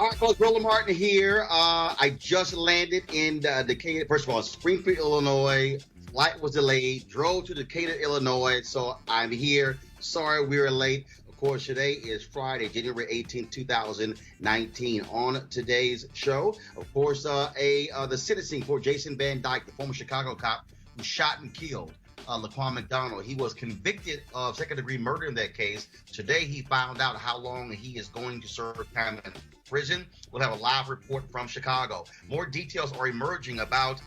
All right, folks, Roland Martin here. I just landed in Decatur. First of all, Springfield, Illinois. Flight was delayed. Drove to Decatur, Illinois. So I'm here. Sorry we were late. Of course, today is Friday, January 18th, 2019. On today's show, of course, the sentencing for Jason Van Dyke, the former Chicago cop who shot and killed Laquan McDonald. He was convicted of second-degree murder in that case. Today, he found out how long he is going to serve time in prison. We'll have a live report from Chicago. More details are emerging about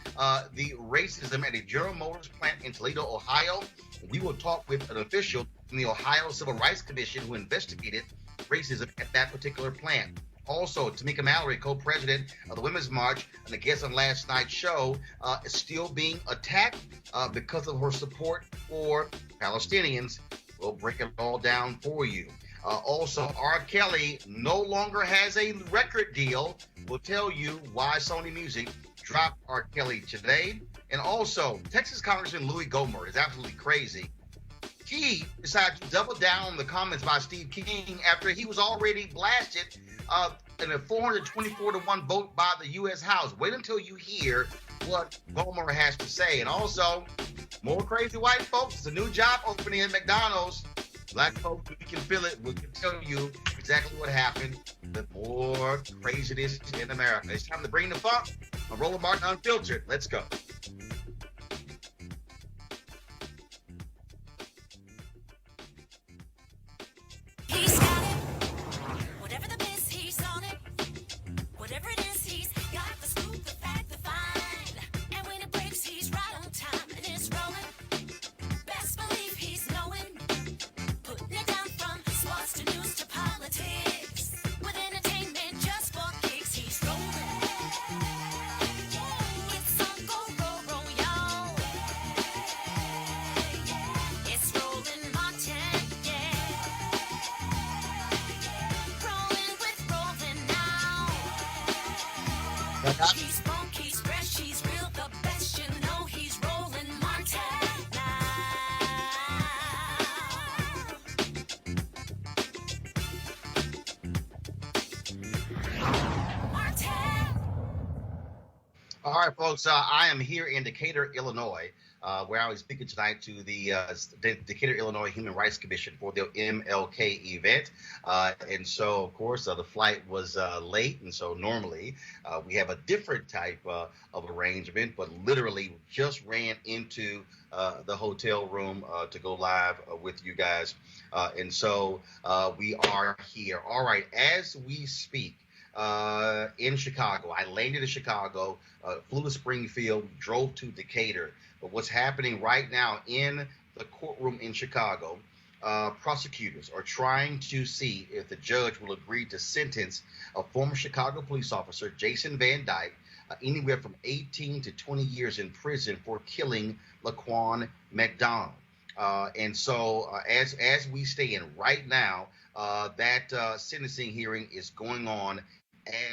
the racism at a General Motors plant in Toledo, Ohio. We will talk with an official from the Ohio Civil Rights Commission who investigated racism at that particular plant. Also, Tamika Mallory, co-president of the Women's March and a guest on last night's show, is still being attacked because of her support for Palestinians. We'll break it all down for you. Also, R. Kelly no longer has a record deal. We'll tell you why Sony Music dropped R. Kelly today. And also, Texas Congressman Louie Gohmert is absolutely crazy. He decided to double down on the comments by Steve King after he was already blasted in a 424-1 vote by the U.S. House. Wait until you hear what Gohmert has to say. And also, more crazy white folks. It's a new job opening at McDonald's. Black folks, we can feel it. We can tell you exactly what happened. The more craziness in America. It's time to bring the funk. I'm Roland Martin Unfiltered. Let's go. He's got it. Whatever the biz, he's on it. Whatever it is, he's got the scoop, the fact, the find. And when it breaks, he's right on time and it's rolling. Best believe he's knowing. Putting it down from sports to news to politics. With entertainment just for kicks, he's rolling. It's on go, y'all. It's Roland Martin, yeah. Rolling with Roland now. He's funk, he's fresh, he's real, the best, you know he's Roland Martin now. Martin. All right, folks, I am here in Decatur, Illinois, where I was speaking tonight to the Decatur, Illinois Human Rights Commission for the MLK event. And so, of course, the flight was late. And so normally we have a different type of arrangement, but literally just ran into the hotel room to go live with you guys. And so we are here. All right, as we speak, in Chicago. I landed in Chicago, flew to Springfield, drove to Decatur. But what's happening right now in the courtroom in Chicago, prosecutors are trying to see if the judge will agree to sentence a former Chicago police officer, Jason Van Dyke, anywhere from 18 to 20 years in prison for killing Laquan McDonald. And so as we stay in right now, that sentencing hearing is going on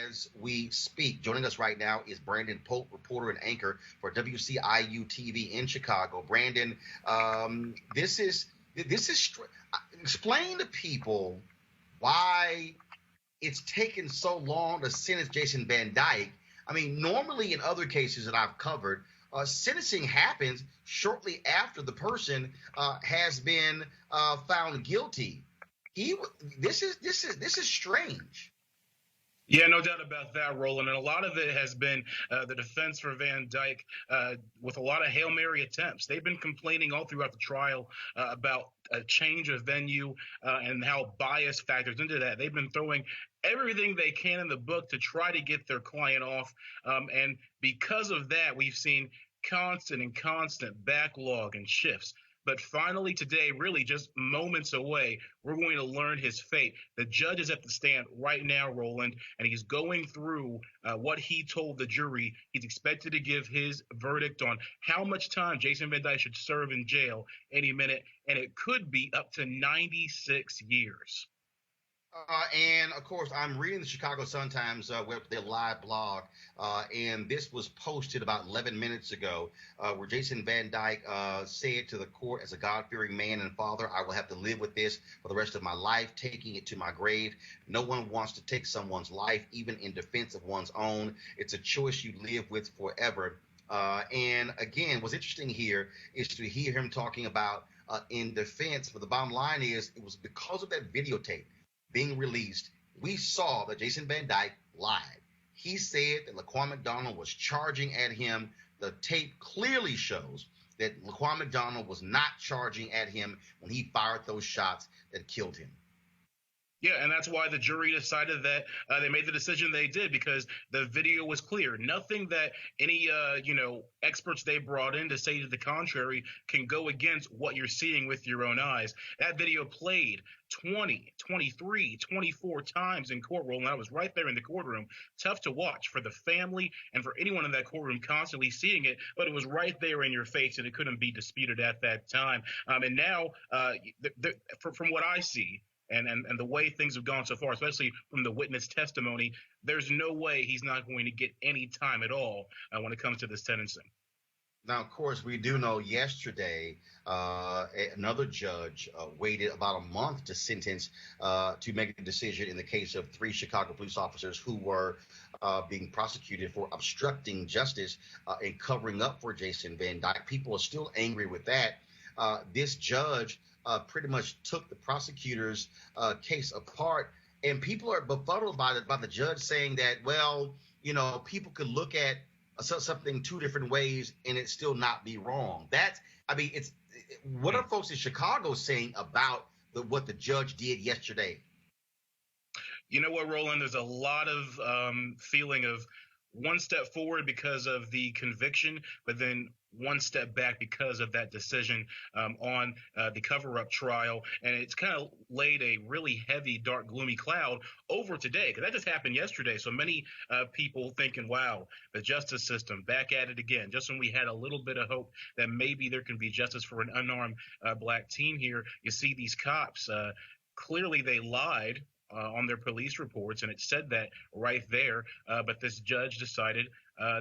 as we speak. Joining us right now is Brandon Pope, reporter and anchor for WCIU TV in Chicago. Brandon, this is explain to people why it's taken so long to sentence Jason Van Dyke. I mean, normally in other cases that I've covered, sentencing happens shortly after the person has been found guilty. This is strange. Yeah, no doubt about that, Roland. And a lot of it has been the defense for Van Dyke with a lot of Hail Mary attempts. They've been complaining all throughout the trial about a change of venue and how bias factors into that. They've been throwing everything they can in the book to try to get their client off. And because of that, we've seen constant backlog and shifts. But finally today, really just moments away, we're going to learn his fate. The judge is at the stand right now, Roland, and he's going through what he told the jury. He's expected to give his verdict on how much time Jason Van Dyke should serve in jail any minute, and it could be up to 96 years. And of course, I'm reading the Chicago Sun-Times their live blog, and this was posted about 11 minutes ago, where Jason Van Dyke said to the court, "As a God-fearing man and father, I will have to live with this for the rest of my life, taking it to my grave. No one wants to take someone's life, even in defense of one's own. It's a choice you live with forever." And again, what's interesting here is to hear him talking about in defense. But the bottom line is, it was because of that videotape being released, we saw that Jason Van Dyke lied. He said that Laquan McDonald was charging at him. The tape clearly shows that Laquan McDonald was not charging at him when he fired those shots that killed him. Yeah, and that's why the jury decided that they made the decision they did, because the video was clear. Nothing that any experts they brought in to say to the contrary can go against what you're seeing with your own eyes. That video played 20, 23, 24 times in courtroom, and I was right there in the courtroom. Tough to watch for the family and for anyone in that courtroom constantly seeing it, but it was right there in your face, and it couldn't be disputed at that time. And now, from what I see, and the way things have gone so far, especially from the witness testimony, there's no way he's not going to get any time at all when it comes to this sentencing. Now, of course, we do know yesterday another judge waited about a month to sentence to make a decision in the case of 3 Chicago police officers who were being prosecuted for obstructing justice and covering up for Jason Van Dyke. People are still angry with that. This judge pretty much took the prosecutor's case apart, and people are befuddled by the judge saying that, well, people could look at something 2 different ways and it still not be wrong. What are folks in Chicago saying about what the judge did yesterday? You know what, Roland? There's a lot of feeling of one step forward because of the conviction, but then one step back because of that decision on the cover-up trial. And it's kind of laid a really heavy, dark, gloomy cloud over today, because that just happened yesterday. So many people thinking, wow, the justice system back at it again. Just when we had a little bit of hope that maybe there can be justice for an unarmed black teen here, you see these cops. Clearly they lied on their police reports, and it said that right there. But this judge decided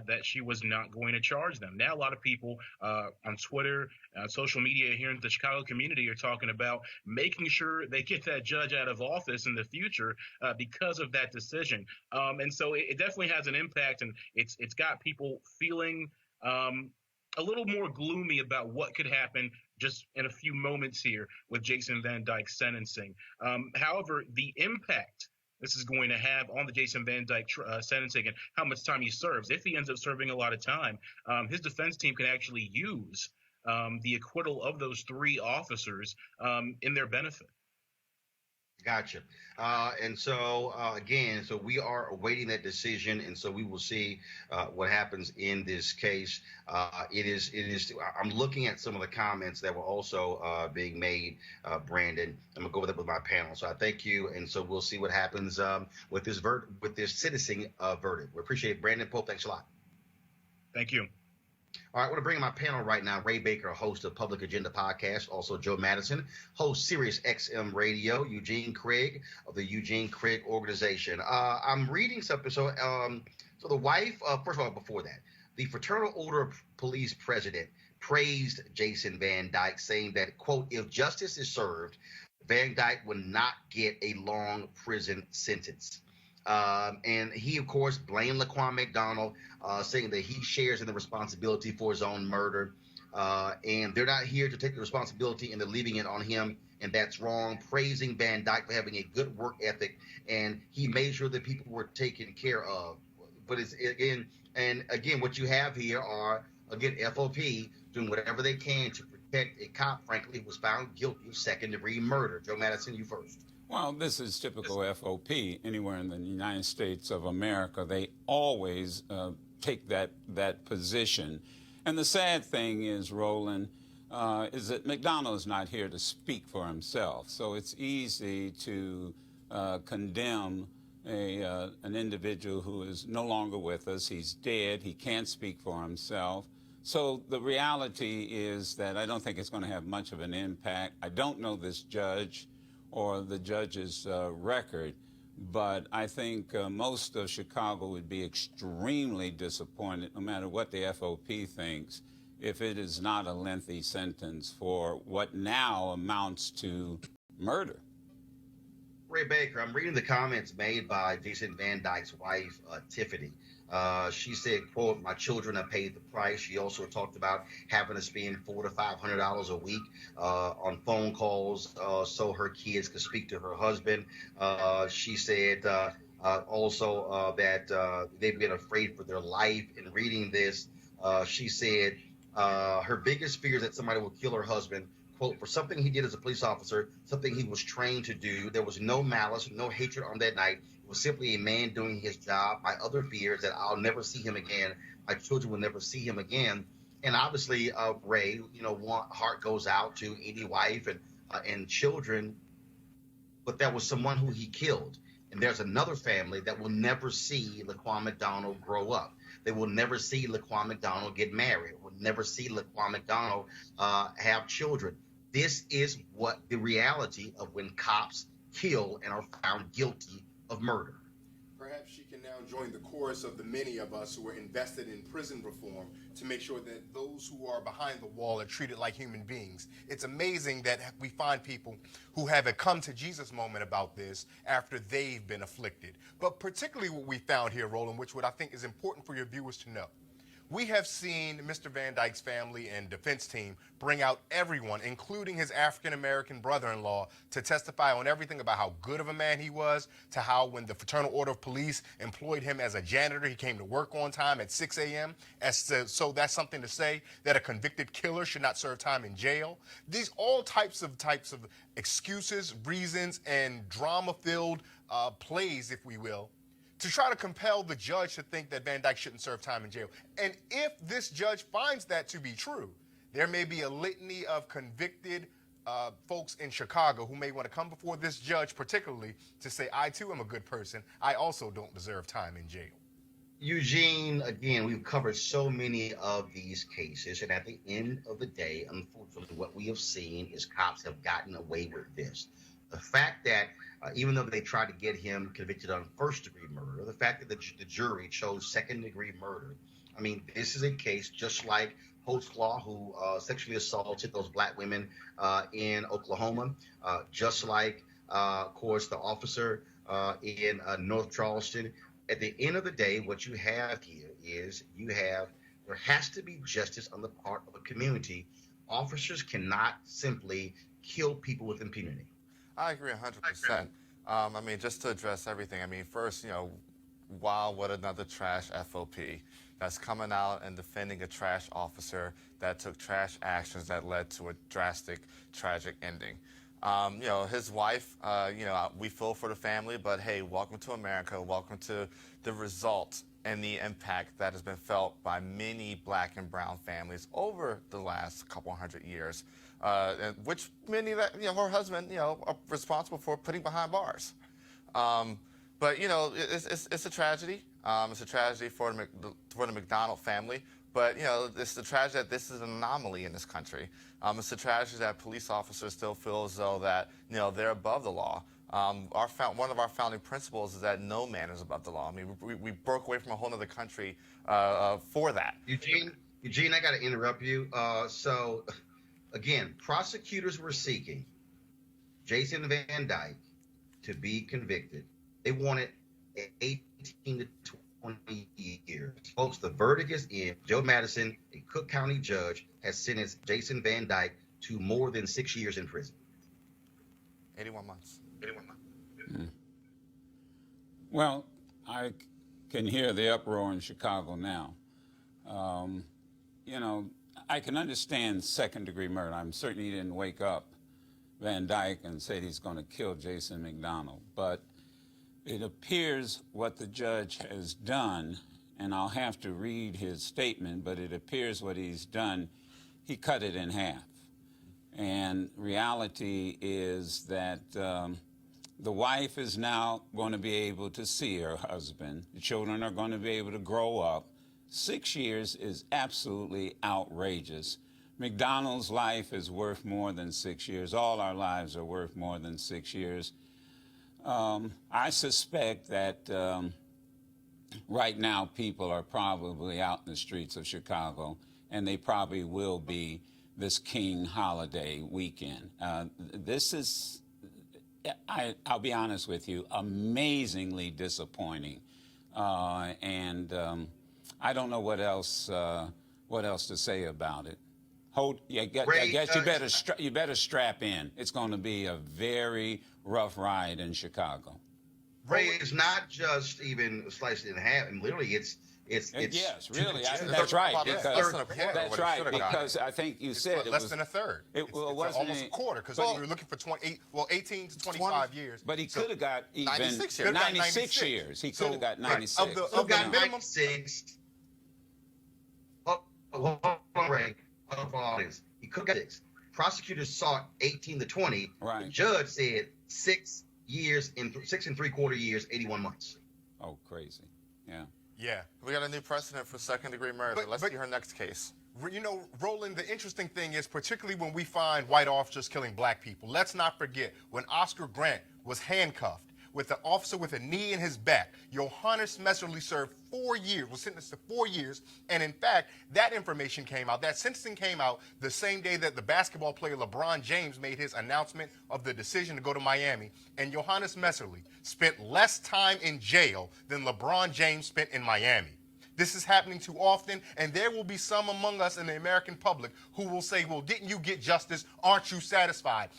that she was not going to charge them. Now, a lot of people on Twitter, social media here in the Chicago community are talking about making sure they get that judge out of office in the future because of that decision. And so it definitely has an impact, and it's got people feeling a little more gloomy about what could happen just in a few moments here with Jason Van Dyke's sentencing. However, the impact this is going to have on the Jason Van Dyke sentencing and how much time he serves, if he ends up serving a lot of time, his defense team can actually use the acquittal of those 3 officers in their benefit. Gotcha. And so again, so we are awaiting that decision, and so we will see what happens in this case. It is. I'm looking at some of the comments that were also being made, Brandon. I'm gonna go over that with my panel. So I thank you, and so we'll see what happens with this sentencing verdict. We appreciate it, Brandon Pope. Thanks a lot. Thank you. All right, I want to bring in my panel right now. Ray Baker, host of Public Agenda Podcast. Also, Joe Madison, host Sirius XM Radio. Eugene Craig of the Eugene Craig Organization. I'm reading something. So the wife, first of all, before that, the Fraternal Order of Police president praised Jason Van Dyke, saying that, quote, if justice is served, Van Dyke will not get a long prison sentence. And he, of course, blamed Laquan McDonald, saying that he shares in the responsibility for his own murder. And they're not here to take the responsibility, and they're leaving it on him, and that's wrong. Praising Van Dyke for having a good work ethic, and he made sure that people were taken care of. But it's again, what you have here are, again, FOP doing whatever they can to protect a cop, frankly, who was found guilty of second-degree murder. Joe Madison, you first. Well, this is typical FOP. Anywhere in the United States of America, they always take that position. And the sad thing is, Roland, is that McDonald is not here to speak for himself. So it's easy to condemn an individual who is no longer with us. He's dead. He can't speak for himself. So the reality is that I don't think it's going to have much of an impact. I don't know this judge. or the judge's record. But I think most of Chicago would be extremely disappointed, no matter what the FOP thinks, if it is not a lengthy sentence for what now amounts to murder. Ray Baker, I'm reading the comments made by Jason Van Dyke's wife, Tiffany. She said, quote, "My children have paid the price." She also talked about having to spend $400 to $500 a week on phone calls so her kids could speak to her husband. She said also that they've been afraid for their life. In reading this, she said her biggest fear is that somebody will kill her husband. Quote, "For something he did as a police officer, something he was trained to do. There was no malice, no hatred on that night. It was simply a man doing his job. My other fear is that I'll never see him again. My children will never see him again." And obviously, Ray, one heart goes out to any wife and children, but that was someone who he killed. And there's another family that will never see Laquan McDonald grow up. They will never see Laquan McDonald get married. Will never see Laquan McDonald have children. This is what the reality of when cops kill and are found guilty of murder. Perhaps she can now join the chorus of the many of us who are invested in prison reform to make sure that those who are behind the wall are treated like human beings. It's amazing that we find people who have a come to Jesus moment about this after they've been afflicted. But particularly what we found here, Roland, which what I think is important for your viewers to know. We have seen Mr. Van Dyke's family and defense team bring out everyone, including his African-American brother-in-law, to testify on everything about how good of a man he was, to how when the Fraternal Order of Police employed him as a janitor, he came to work on time at 6 a.m. So that's something to say that a convicted killer should not serve time in jail. These all types of excuses, reasons, and drama-filled plays, if we will, to try to compel the judge to think that Van Dyke shouldn't serve time in jail. And if this judge finds that to be true, there may be a litany of convicted folks in Chicago who may want to come before this judge particularly to say, I too am a good person. I also don't deserve time in jail. Eugene, again, we've covered so many of these cases, and at the end of the day, unfortunately, what we have seen is cops have gotten away with this. The fact that even though they tried to get him convicted on first-degree murder, the fact that the jury chose second-degree murder, I mean, this is a case just like Holtzclaw, who sexually assaulted those black women in Oklahoma, just like, of course, the officer in North Charleston. At the end of the day, what you have here is there has to be justice on the part of a community. Officers cannot simply kill people with impunity. I agree 100%. I mean, just to address everything, I mean, first, wow, what another trash FOP that's coming out and defending a trash officer that took trash actions that led to a drastic, tragic ending. His wife, we feel for the family, but hey, welcome to America. Welcome to the result and the impact that has been felt by many black and brown families over the last couple hundred years. Which many that her husband are responsible for putting behind bars. But it's a tragedy. It's a tragedy for the McDonald family. But it's a tragedy that this is an anomaly in this country. It's a tragedy that police officers still feel as though that they're above the law. One of our founding principles is that no man is above the law. I mean, we broke away from a whole other country for that. Eugene, I got to interrupt you. Again, prosecutors were seeking Jason Van Dyke to be convicted. They wanted 18 to 20 years. Folks, the verdict is in. Joe Madison, a Cook County judge, has sentenced Jason Van Dyke to more than 6 years in prison. 81 months. 81 months. Mm. Well, I can hear the uproar in Chicago now. I can understand second-degree murder. I'm certain he didn't wake up Van Dyke and say he's going to kill Jason McDonald. But it appears what the judge has done, and I'll have to read his statement, but it appears what he's done, he cut it in half. And reality is that the wife is now going to be able to see her husband. The children are going to be able to grow up. 6 years is absolutely outrageous. McDonald's life is worth more than 6 years. All our lives are worth more than 6 years. I suspect that right now people are probably out in the streets of Chicago, and they probably will be this King holiday weekend. This is, I'll be honest with you, amazingly disappointing. And I don't know what else to say about it. I guess you better strap in. It's going to be a very rough ride in Chicago. Ray, it's not just even sliced in half, and literally it's yes, really. That's right. Because I think you said it less was than a third. It was almost a quarter, because you're looking for 18 to 25 years. But he could have got even 96 years. He could have got 96. Of the minimum 96. Hold on, Ray. Hold on, audience. He could have got 6. Prosecutors sought 18 to 20. Right. The judge said 6 years and 6 3/4 years, 81 months. Oh, crazy. Yeah. Yeah. We got a new precedent for second-degree murder. Let's see her next case. You know, Roland, the interesting thing is, particularly when we find white officers killing black people, let's not forget when Oscar Grant was handcuffed with the officer with a knee in his back, Johannes Messerly served 4 years, was sentenced to 4 years. And in fact, that information came out, that sentencing came out the same day that the basketball player LeBron James made his announcement of the decision to go to Miami. And Johannes Messerly spent less time in jail than LeBron James spent in Miami. This is happening too often, and there will be some among us in the American public who will say, well, didn't you get justice? Aren't you satisfied?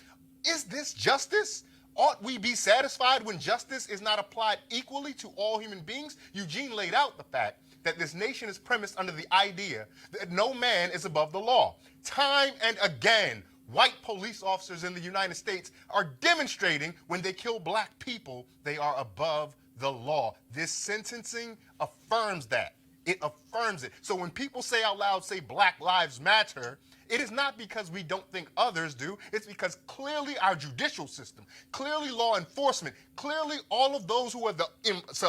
Is this justice? Ought we be satisfied when justice is not applied equally to all human beings? Eugene laid out the fact that this nation is premised under the idea that no man is above the law. Time and again, white police officers in the United States are demonstrating when they kill black people, they are above the law. This sentencing affirms that. It affirms it. So when people say out loud, say Black Lives Matter, it is not because we don't think others do. It's because clearly our judicial system, clearly law enforcement, clearly all of those who are the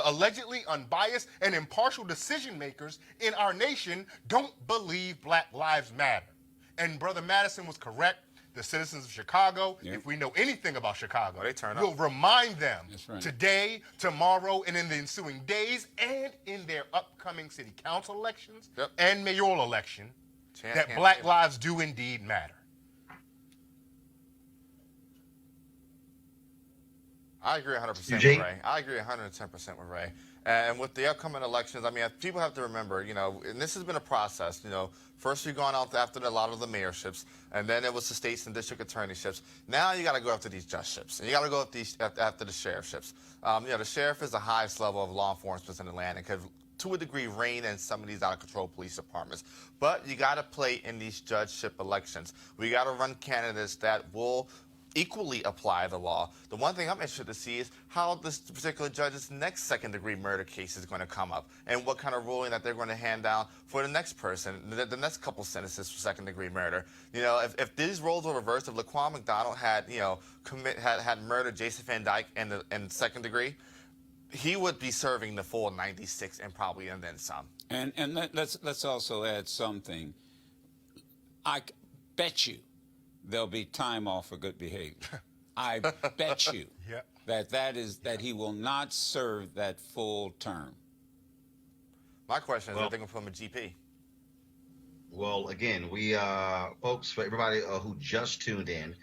allegedly unbiased and impartial decision makers in our nation don't believe Black Lives Matter. And Brother Madison was correct. The citizens of Chicago, if we know anything about Chicago, we'll remind them today, tomorrow, and in the ensuing days, and in their upcoming city council elections and mayoral election, that black lives do indeed matter. I agree 100% with Ray. I agree 110% with Ray. And with the upcoming elections, I mean, people have to remember, you know, and this has been a process, you know, first you've gone out after a lot of the mayorships, and then it was the states and district attorneyships. Now you got to go after these judgeships, and you got to go after the sheriffships. You know, the sheriff is the highest level of law enforcement in the land, and could, to a degree, rein in some of these out-of-control police departments. But you got to play in these judgeship elections. We got to run candidates that will equally apply the law. The one thing I'm interested to see is how this particular judge's next second-degree murder case is going to come up, and what kind of ruling that they're going to hand down for the next person, the next couple sentences for second-degree murder. You know, if these roles were reversed, if Laquan McDonald had, you know, had murdered Jason Van Dyke in second degree, he would be serving the full 96 and probably and then some. And let's also add something. I bet you there'll be time off for good behavior. I bet you that he will not serve that full term. My question is, are they going to put him in GP? Well, again, we folks, for everybody who just tuned in,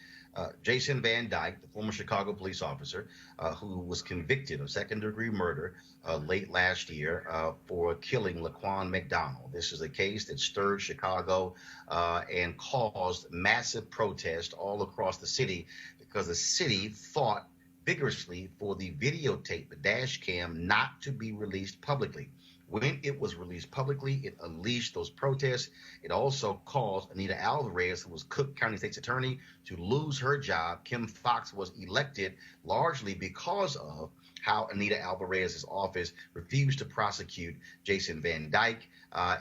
Jason Van Dyke, the former Chicago police officer, who was convicted of second-degree murder late last year for killing Laquan McDonald. This is a case that stirred Chicago and caused massive protest all across the city because the city fought vigorously for the videotape, the dash cam, not to be released publicly. When it was released publicly, it unleashed those protests. It also caused Anita Alvarez, who was Cook County State's attorney, to lose her job. Kim Foxx was elected largely because of how Anita Alvarez's office refused to prosecute Jason Van Dyke,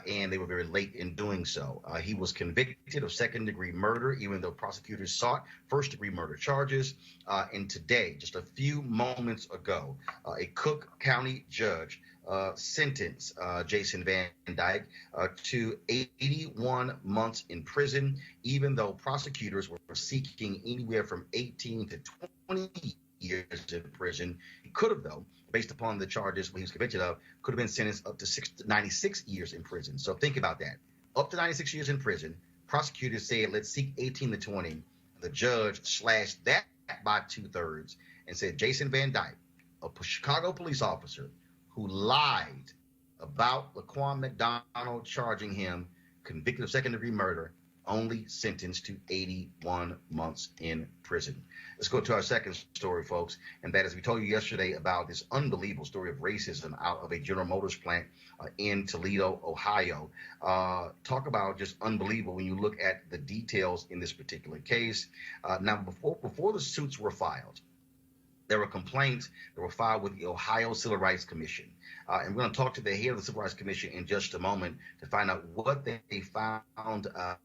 and they were very late in doing so. He was convicted of second-degree murder, even though prosecutors sought first-degree murder charges. And today, just a few moments ago, a Cook County judge sentenced Jason Van Dyke to 81 months in prison, even though prosecutors were seeking anywhere from 18 to 20 years in prison. He could have, though, based upon the charges he was convicted of, could have been sentenced up to 96 years in prison. So think about that. Up to 96 years in prison. Prosecutors said, let's seek 18 to 20. The judge slashed that by 2/3 and said Jason Van Dyke, a Chicago police officer who lied about Laquan McDonald charging him, convicted of second-degree murder, only sentenced to 81 months in prison. Let's go to our second story, folks, and that is we told you yesterday about this unbelievable story of racism out of a General Motors plant in Toledo, Ohio. Talk about just unbelievable when you look at the details in this particular case. Now, before the suits were filed, there were complaints that were filed with the Ohio Civil Rights Commission. And we're going to talk to the head of the Civil Rights Commission in just a moment to find out what they found out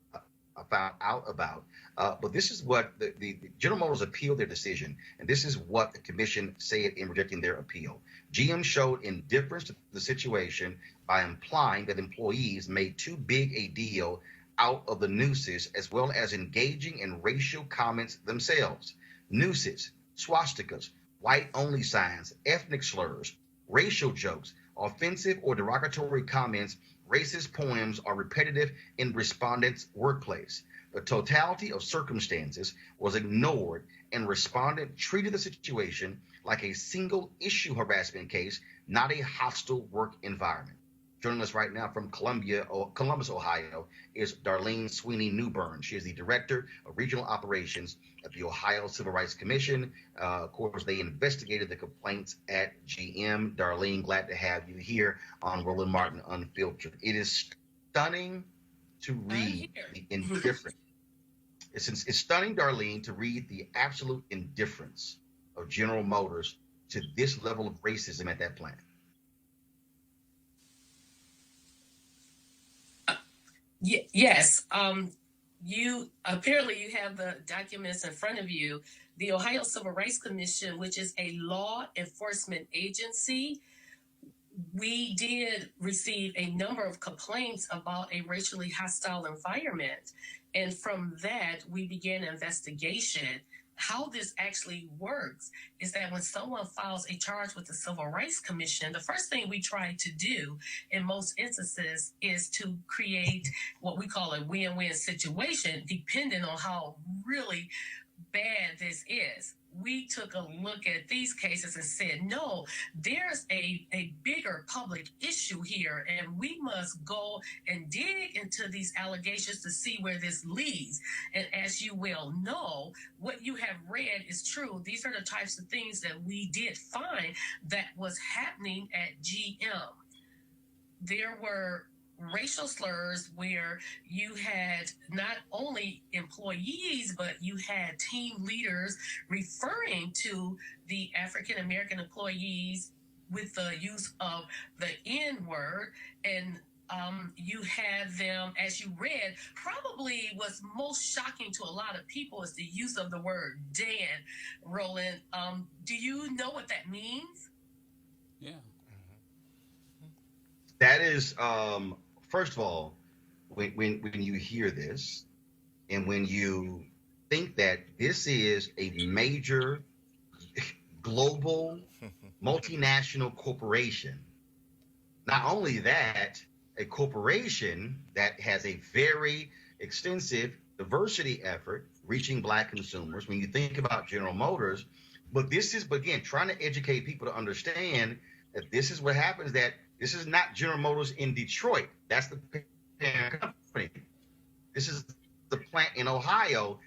about. But this is what the General Motors appealed their decision, and this is what the commission said in rejecting their appeal. GM showed indifference to the situation by implying that employees made too big a deal out of the nooses, as well as engaging in racial comments themselves. Nooses, swastikas, white-only signs, ethnic slurs, racial jokes, offensive or derogatory comments, racist poems are repetitive in respondents' workplace. The totality of circumstances was ignored, and respondent treated the situation like a single-issue harassment case, not a hostile work environment. Joining us right now from Columbus, Ohio, is Darlene Sweeney Newbern. She is the Director of Regional Operations at the Ohio Civil Rights Commission. Of course, they investigated the complaints at GM. Darlene, glad to have you here on Roland Martin Unfiltered. It is stunning to read the indifference. It's stunning, Darlene, to read the absolute indifference of General Motors to this level of racism at that plant. Yes. You apparently you have the documents in front of you. The Ohio Civil Rights Commission, which is a law enforcement agency, we did receive a number of complaints about a racially hostile environment. And from that, we began an investigation. How this actually works is that when someone files a charge with the Civil Rights Commission, the first thing we try to do in most instances is to create what we call a win-win situation, depending on how really bad this is. We took a look at these cases and said, no, there's a bigger public issue here, and we must go and dig into these allegations to see where this leads. And as you well know, what you have read is true. These are the types of things that we did find that was happening at GM. There were racial slurs where you had not only employees, but you had team leaders referring to the African American employees with the use of the N-word. And you had them, as you read, probably what's most shocking to a lot of people is the use of the word Dan. Roland, do you know what that means? Yeah. That is, first of all, when you hear this, and when you think that this is a major global multinational corporation, not only that, a corporation that has a very extensive diversity effort reaching Black consumers, when you think about General Motors, but this is, again, trying to educate people to understand that this is what happens, that this is not General Motors in Detroit. That's the parent company. This is the plant in Ohio,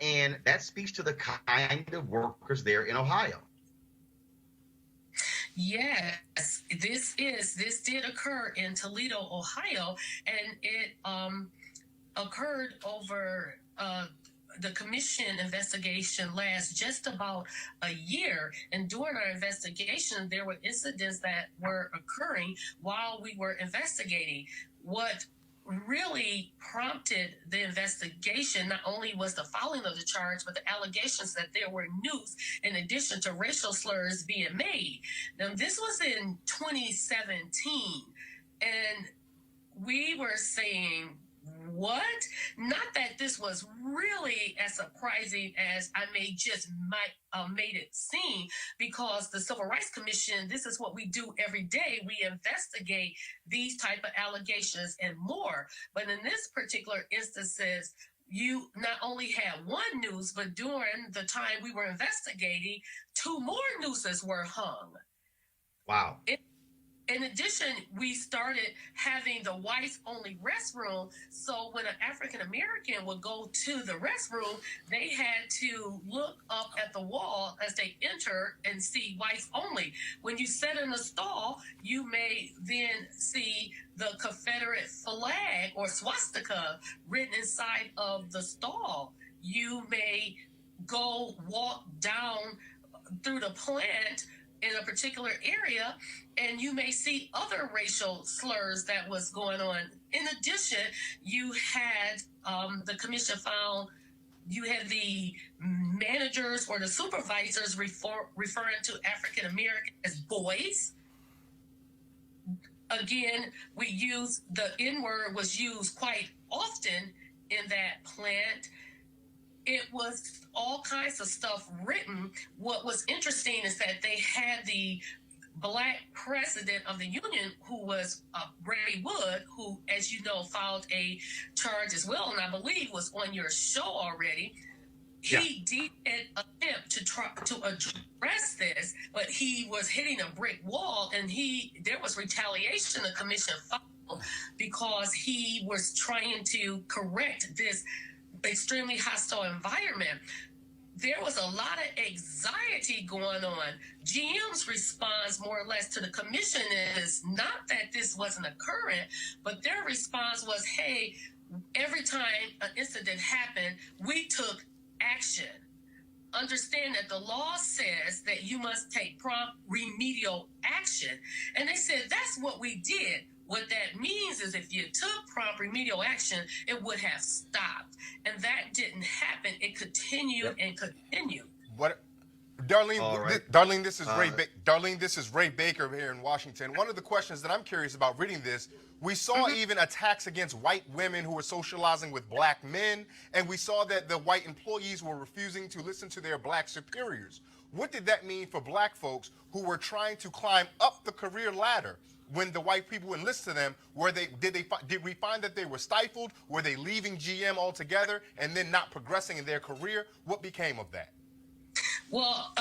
and that speaks to the kind of workers there in Ohio. Yes, this did occur in Toledo, Ohio, and it occurred over the commission investigation lasts just about a year. And during our investigation, there were incidents that were occurring while we were investigating. What really prompted the investigation not only was the filing of the charge, but the allegations that there were noose in addition to racial slurs being made. Now, this was in 2017, and we were saying, what? Not that this was really as surprising as I made it seem, because the Civil Rights Commission, this is what we do every day. We investigate these type of allegations and more. But in this particular instances, you not only had one noose, but during the time we were investigating, 2 more nooses were hung. Wow. In addition, we started having the whites-only restroom. So when an African-American would go to the restroom, they had to look up at the wall as they entered and see whites only. When you sit in a stall, you may then see the Confederate flag or swastika written inside of the stall. You may walk down through the plant in a particular area, and you may see other racial slurs that was going on. In addition, you had the commission found you had the managers or the supervisors referring to African Americans as boys. Again, we use the N-word was used quite often in that plant. It was all kinds of stuff written. What was interesting is that they had the Black president of the union, who was Ray Wood, who, as you know, filed a charge as well, and I believe was on your show already. Yeah. He did attempt to try to address this, but he was hitting a brick wall, and there was retaliation the commission filed because he was trying to correct this extremely hostile environment. There was a lot of anxiety going on. GM's response, more or less, to the commission is not that this wasn't occurring, but their response was, hey, every time an incident happened, we took action. Understand that the law says that you must take prompt remedial action. And they said, that's what we did. What that means is if you took prompt remedial action, it would have stopped. And that didn't happen. It continued and continued. What, Darlene? Right. Darlene, this is Darlene, this is Ray Baker here in Washington. One of the questions that I'm curious about reading this, we saw even attacks against white women who were socializing with black men, and we saw that the white employees were refusing to listen to their black superiors. What did that mean for black folks who were trying to climb up the career ladder? When the white people enlisted them, did we find that they were stifled? Were they leaving GM altogether and then not progressing in their career? What became of that? Well,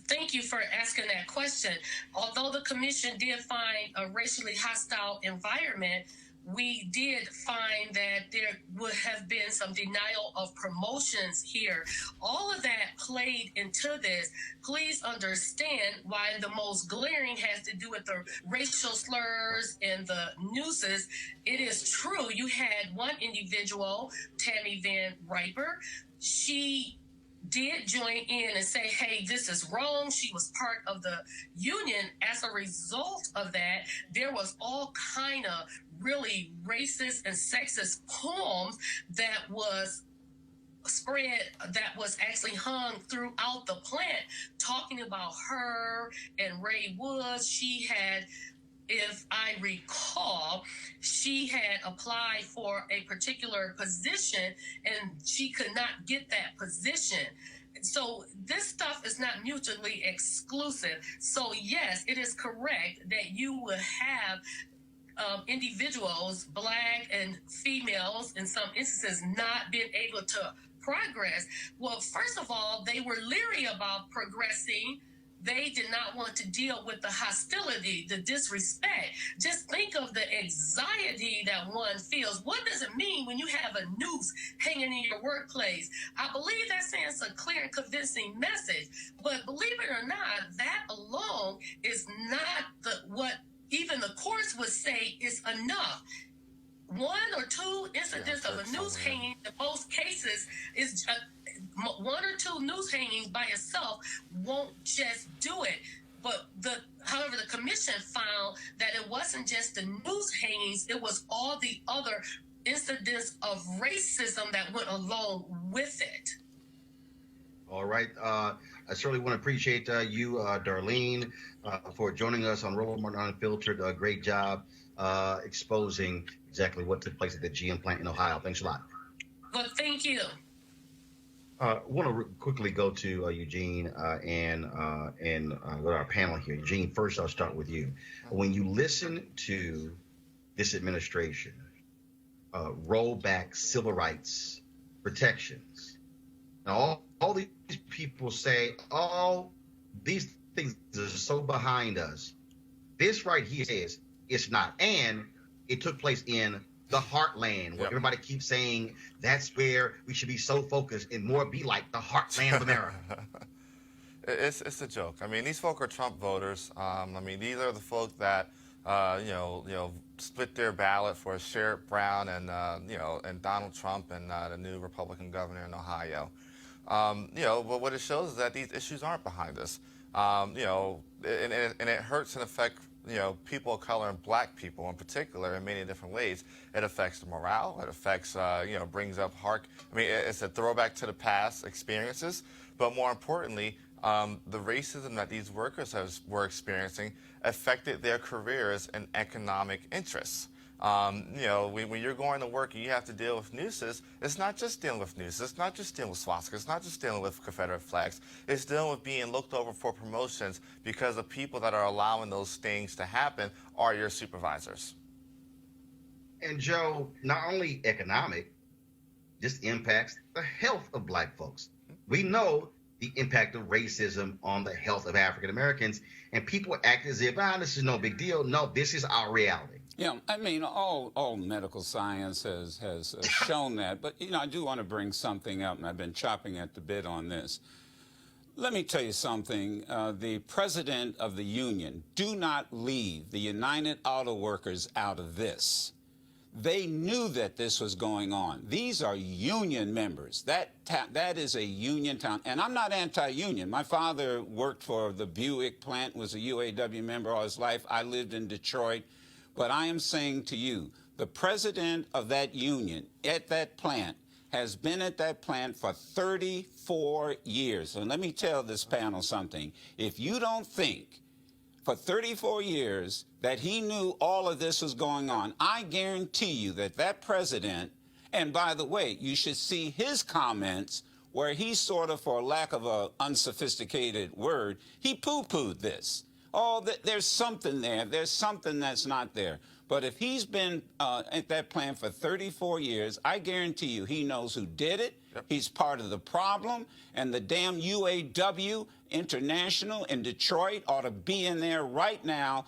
thank you for asking that question. Although the commission did find a racially hostile environment, we did find that there would have been some denial of promotions here. All of that played into this. Please understand why the most glaring has to do with the racial slurs and the nooses. It is true. You had one individual, Tammy Van Riper. She did join in and say, hey, this is wrong. She was part of the union. As a result of that, there was all kind of really racist and sexist poems that was spread, that was actually hung throughout the plant, talking about her and Ray Woods. She had, if I recall, she had applied for a particular position and she could not get that position. So this stuff is not mutually exclusive. So yes, it is correct that you will have individuals, black and females, in some instances, not being able to progress. Well, first of all, they were leery about progressing. They did not want to deal with the hostility, the disrespect. Just think of the anxiety that one feels. What does it mean when you have a noose hanging in your workplace? I believe that sends a clear and convincing message. But believe it or not, that alone is not what even the courts would say is enough. 1 or 2 incidents of a noose hanging, in most cases, is 1 or 2 noose hangings by itself won't just do it. However, the commission found that it wasn't just the news hangings; it was all the other incidents of racism that went along with it. All right. I certainly want to appreciate you, Darlene, for joining us on Roland Martin Unfiltered. Great job exposing exactly what took place at the GM plant in Ohio. Thanks a lot. Well, thank you. I want to quickly go to Eugene and go to our panel here. Eugene, first I'll start with you. When you listen to this administration roll back civil rights protections, and all these people say, oh, these things are so behind us. This right here says it's not. And it took place in the heartland, where everybody keeps saying that's where we should be so focused and more be like the heartland of America. It's a joke. I mean, these folk are Trump voters. I mean, these are the folk that split their ballot for Sherrod Brown and and Donald Trump and the new Republican governor in Ohio. But what it shows is that these issues aren't behind us. And it hurts and affects people of color and black people in particular in many different ways. It affects the morale. It affects, brings up it's a throwback to the past experiences. But more importantly, the racism that these workers were experiencing affected their careers and economic interests. When you're going to work and you have to deal with nooses, it's not just dealing with nooses, it's not just dealing with swastikas, it's not just dealing with Confederate flags, it's dealing with being looked over for promotions because the people that are allowing those things to happen are your supervisors. And Joe, not only economic, this impacts the health of black folks. We know the impact of racism on the health of African Americans, and people act as if, this is no big deal. No, this is our reality. Yeah, I mean, all medical science has shown that. But, I do want to bring something up, and I've been chopping at the bit on this. Let me tell you something. The president of the union, do not leave the United Auto Workers out of this. They knew that this was going on. These are union members. That is a union town. And I'm not anti-union. My father worked for the Buick plant, was a UAW member all his life. I lived in Detroit. But I am saying to you, the president of that union at that plant has been at that plant for 34 years. And let me tell this panel something. If you don't think for 34 years that he knew all of this was going on, I guarantee you that president, and by the way, you should see his comments where he sort of, for lack of an unsophisticated word, he poo-pooed this. Oh, there's something there. There's something that's not there. But if he's been at that plant for 34 years, I guarantee you he knows who did it. Yep. He's part of the problem. And the damn UAW International in Detroit ought to be in there right now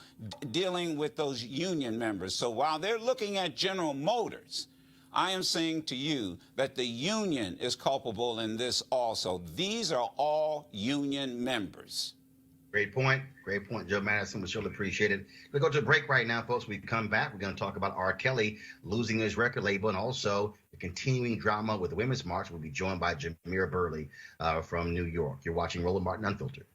dealing with those union members. So while they're looking at General Motors, I am saying to you that the union is culpable in this also. These are all union members. Great point. Great point, Joe Madison. We surely appreciate it. We'll go to a break right now, folks. We come back. We're going to talk about R. Kelly losing his record label and also the continuing drama with the Women's March. We'll be joined by Jameer Burley from New York. You're watching Roland Martin Unfiltered.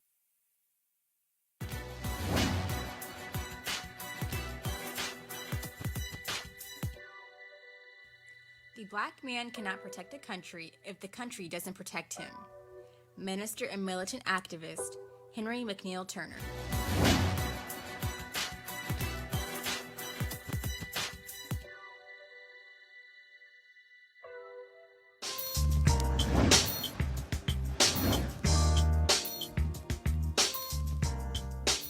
The black man cannot protect the country if the country doesn't protect him. Minister and militant activist Henry McNeil Turner.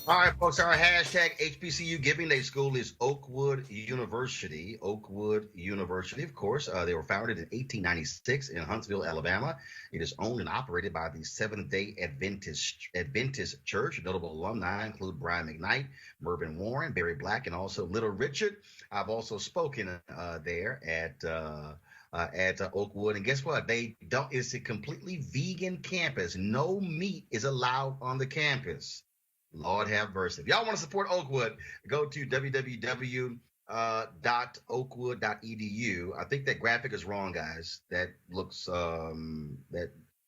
All right, folks, our hashtag HBCU Giving Day School is Oakwood University. Oakwood University, of course. They were founded in 1896 in Huntsville, Alabama. It is owned and operated by the Seventh-day Adventist Church. Notable alumni include Brian McKnight, Mervyn Warren, Barry Black, and also Little Richard. I've also spoken there at Oakwood, and guess what? It's a completely vegan campus. No meat is allowed on the campus. Lord have mercy. If y'all want to support Oakwood, go to www.oakwood.edu. I think that graphic is wrong, guys. That looks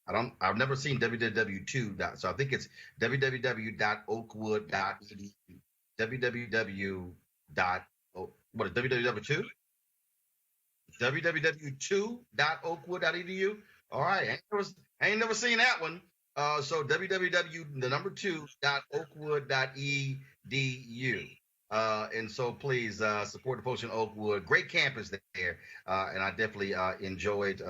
I've never seen www.2. So I think it's www.oakwood.edu. www. What is www2? www2.oakwood.edu. All right, I ain't never seen that one. So www.oakwood.edu. And so please support the folks in Oakwood. Great campus there, and I definitely enjoyed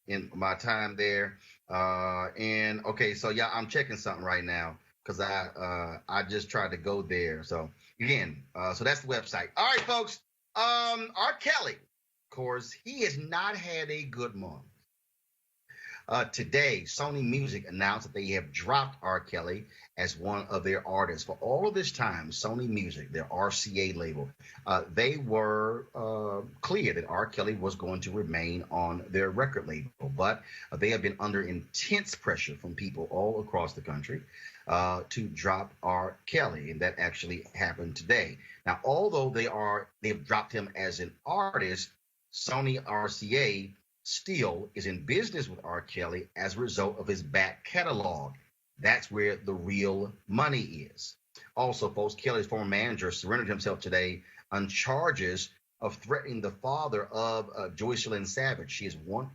my time there. And okay, so yeah, I'm checking something right now because I just tried to go there. So again, so that's the website. All right, folks. R. Kelly, of course, he has not had a good month. Today, Sony Music announced that they have dropped R. Kelly as one of their artists. For all of this time, Sony Music, their RCA label, they were clear that R. Kelly was going to remain on their record label. But they have been under intense pressure from people all across the country to drop R. Kelly, and that actually happened today. Now, although they've dropped him as an artist, Sony RCA still is in business with R. Kelly as a result of his back catalog. That's where the real money is. Also, folks, Kelly's former manager surrendered himself today on charges of threatening the father of Joycelyn Savage. She is one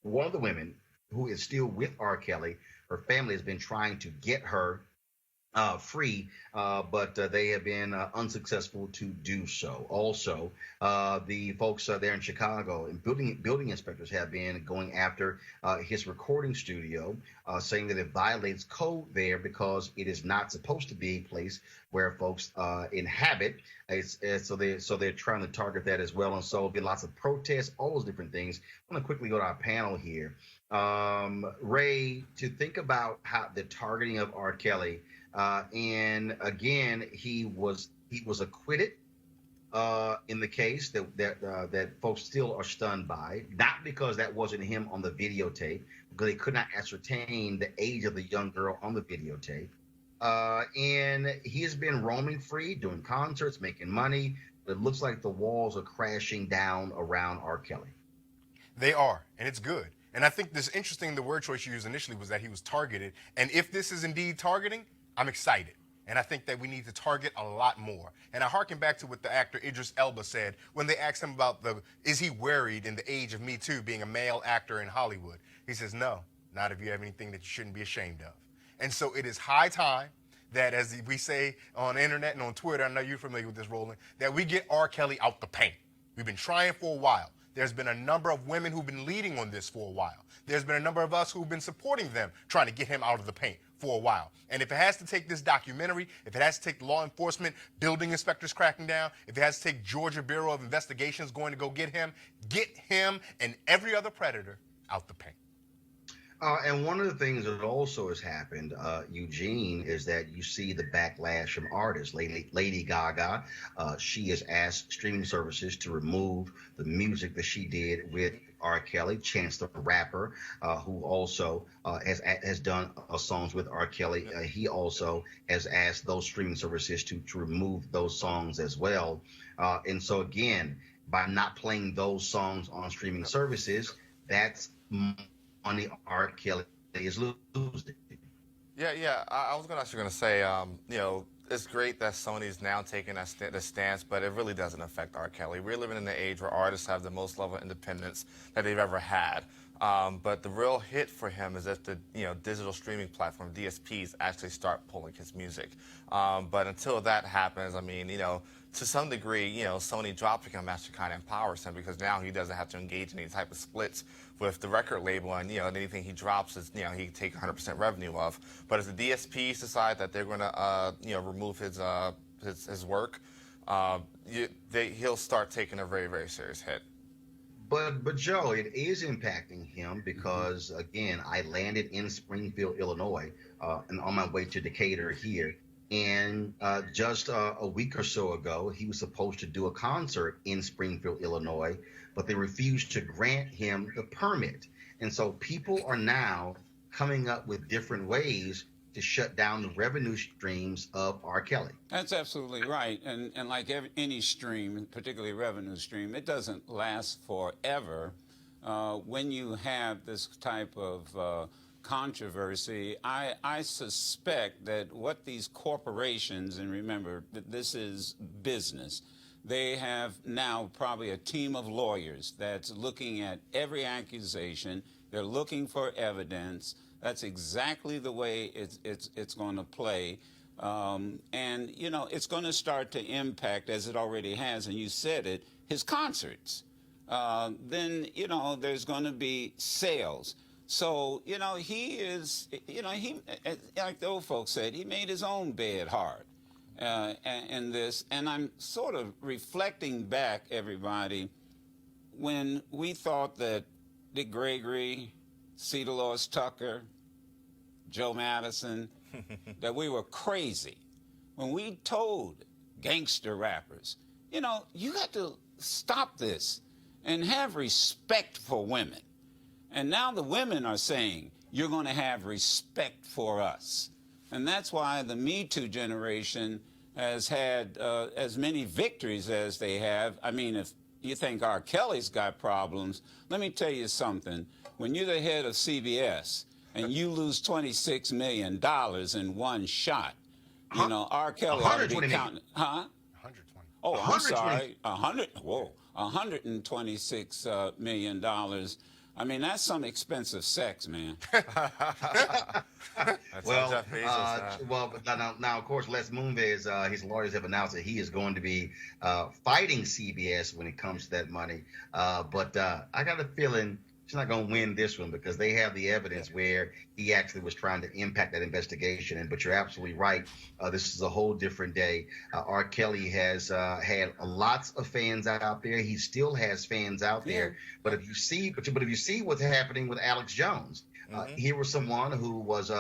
of the women who is still with R. Kelly. Her family has been trying to get her free, but they have been unsuccessful to do so. Also, the folks there in Chicago and building inspectors have been going after his recording studio, saying that it violates code there because it is not supposed to be a place where folks inhabit. So they're trying to target that as well. And so there'll be lots of protests, all those different things. I'm going to quickly go to our panel here. Ray, to think about how the targeting of R. Kelly. And again, he was acquitted in the case that folks still are stunned by, not because that wasn't him on the videotape, because they could not ascertain the age of the young girl on the videotape. And he has been roaming free, doing concerts, making money. It looks like the walls are crashing down around R. Kelly. They are, and it's good. And I think this interesting, the word choice you used initially was that he was targeted. And if this is indeed targeting, I'm excited. And I think that we need to target a lot more. And I harken back to what the actor Idris Elba said when they asked him about is he worried in the age of Me Too being a male actor in Hollywood? He says, no, not if you have anything that you shouldn't be ashamed of. And so it is high time that, as we say on the internet and on Twitter, I know you're familiar with this, Roland, that we get R. Kelly out the paint. We've been trying for a while. There's been a number of women who've been leading on this for a while. There's been a number of us who've been supporting them, trying to get him out of the paint for a while. And if it has to take this documentary, if it has to take law enforcement, building inspectors cracking down, if it has to take Georgia Bureau of Investigations going to go get him and every other predator out the paint. And one of the things that also has happened, Eugene, is that you see the backlash from artists. Lady Gaga, she has asked streaming services to remove the music that she did with R. Kelly. Chance the Rapper, who also has done songs with R. Kelly, he also has asked those streaming services to remove those songs as well. And so again, by not playing those songs on streaming services, that's money R. Kelly is losing. Yeah. I was actually going to say, it's great that Sony's now taking the stance, but it really doesn't affect R. Kelly. We're living in an age where artists have the most level of independence that they've ever had. But the real hit for him is if the digital streaming platform DSPs actually start pulling his music. But until that happens, I mean, to some degree, Sony dropping him actually kind of empowers him because now he doesn't have to engage in any type of splits with the record label, and anything he drops is he can take 100% revenue of. But if the DSPs decide that they're going to remove his work, he'll start taking a very, very serious hit. But Joe, it is impacting him because again, I landed in Springfield, Illinois, and on my way to Decatur here. And just a week or so ago, he was supposed to do a concert in Springfield, Illinois, but they refused to grant him the permit. And so people are now coming up with different ways to shut down the revenue streams of R. Kelly. That's absolutely right. And like any stream, particularly revenue stream, it doesn't last forever. When you have this type of controversy. I suspect that what these corporations, and remember that this is business, they have now probably a team of lawyers that's looking at every accusation. They're looking for evidence. That's exactly the way it's going to play. And, you know, it's going to start to impact, as it already has, and you said it, his concerts. Then, you know, there's going to be sales. So, you know, he is, you know, he, like the old folks said, he made his own bed hard in this. And I'm sort of reflecting back, everybody, when we thought that Dick Gregory, C. Dolores Tucker, Joe Madison, that we were crazy. When we told gangster rappers, you know, you got to stop this and have respect for women. And now the women are saying, you're going to have respect for us. And that's why the Me Too generation has had as many victories as they have. I mean, if you think R. Kelly's got problems, let me tell you something. When you're the head of CBS and you lose $26 million in one shot, you know, R. Kelly ought to be counting. Huh? 120. Oh, I'm sorry. $126 million. I mean, that's some expensive sex, man. Well, but now, of course, Les Moonves, his lawyers have announced that he is going to be fighting CBS when it comes to that money. But I got a feeling he's not going to win this one because they have the evidence where he actually was trying to impact that investigation. But you're absolutely right. This is a whole different day. R. Kelly has had lots of fans out there. He still has fans out there. But if you see what's happening with Alex Jones, here was someone who was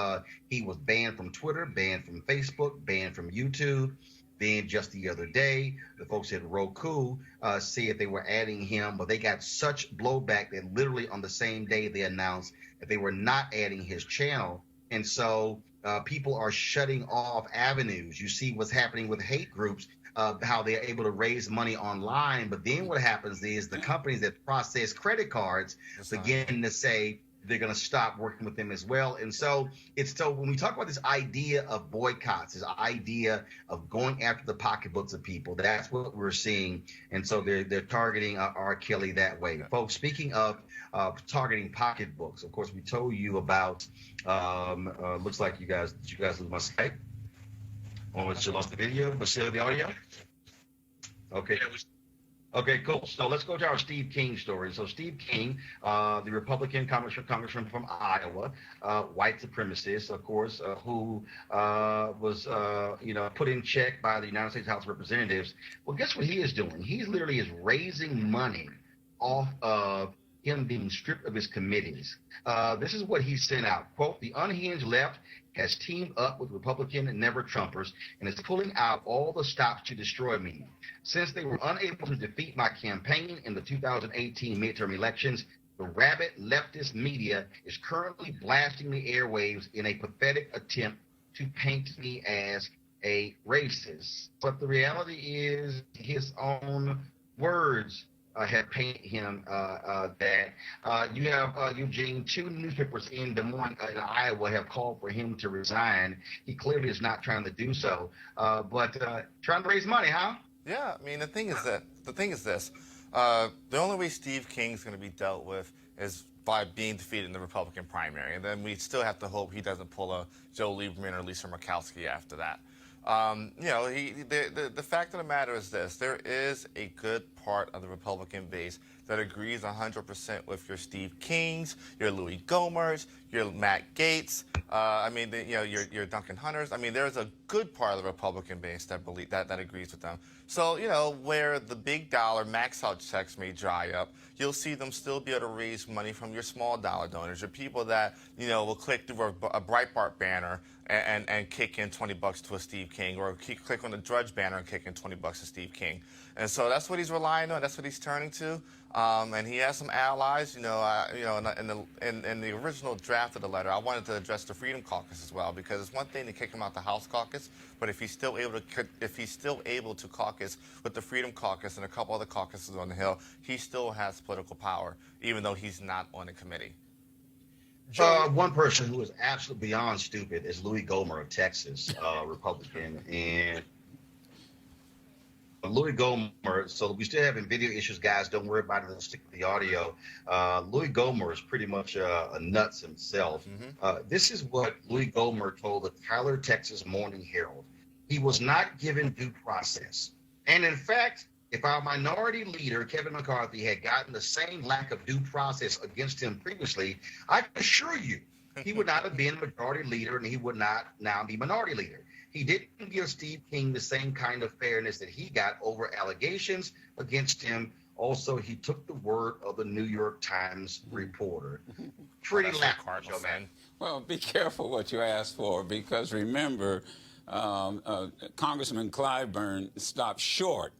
he was banned from Twitter, banned from Facebook, banned from YouTube. Then just the other day, the folks at Roku said they were adding him, but they got such blowback that literally on the same day they announced that they were not adding his channel. And so people are shutting off avenues. You see what's happening with hate groups, how they're able to raise money online. But then what happens is the companies that process credit cards begin to say, they're going to stop working with them as well. And so when we talk about this idea of boycotts, this idea of going after the pocketbooks of people, that's what we're seeing. And so they're targeting R. Kelly that way. Folks, speaking of targeting pocketbooks, of course, we told you about, looks like did you guys lose my Skype? Or was you lost the video, but still the audio? Okay. Okay, cool. So let's go to our Steve King story. So Steve King, the Republican congressman from Iowa, white supremacist, of course, who was, put in check by the United States House of Representatives. Well, guess what he is doing? He literally is raising money off of him being stripped of his committees. This is what he sent out. Quote, the unhinged left has teamed up with Republican never-Trumpers and is pulling out all the stops to destroy me. Since they were unable to defeat my campaign in the 2018 midterm elections, the rabid leftist media is currently blasting the airwaves in a pathetic attempt to paint me as a racist. But the reality is his own words have painted him that. You have, Eugene, two newspapers in Des Moines, in Iowa, have called for him to resign. He clearly is not trying to do so, but trying to raise money, huh? Yeah, I mean, the thing is this. The only way Steve King's going to be dealt with is by being defeated in the Republican primary. And then we still have to hope he doesn't pull a Joe Lieberman or Lisa Murkowski after that. The fact of the matter is this. There is a good part of the Republican base that agrees 100% with your Steve Kings, your Louie Gohmerts, your Matt Gaetz, your Duncan Hunters. I mean, there's a good part of the Republican base that agrees with them. So, where the big dollar max out checks may dry up, you'll see them still be able to raise money from your small dollar donors, your people that, will click through a Breitbart banner and kick in $20 to a Steve King, or click on the Drudge banner and kick in $20 to Steve King. And so that's what he's relying on. That's what he's turning to. And he has some allies. In the original draft of the letter, I wanted to address the Freedom Caucus as well, because it's one thing to kick him out the House Caucus, but if he's still able to caucus with the Freedom Caucus and a couple other caucuses on the Hill, he still has political power, even though he's not on the committee. One person who is absolutely beyond stupid is Louie Gohmert of Texas, Republican, and Louie Gohmert. So we still having video issues, guys. Don't worry about it. Let's stick with the audio. Louie Gohmert is pretty much a nuts himself. This is what Louie Gohmert told the Tyler, Texas Morning Herald. He was not given due process, and in fact, if our minority leader, Kevin McCarthy, had gotten the same lack of due process against him previously, I can assure you he would not have been majority leader and he would not now be minority leader. He didn't give Steve King the same kind of fairness that he got over allegations against him. Also, he took the word of the New York Times reporter. Pretty laughable, man. Well, be careful what you ask for, because remember, Congressman Clyburn stopped short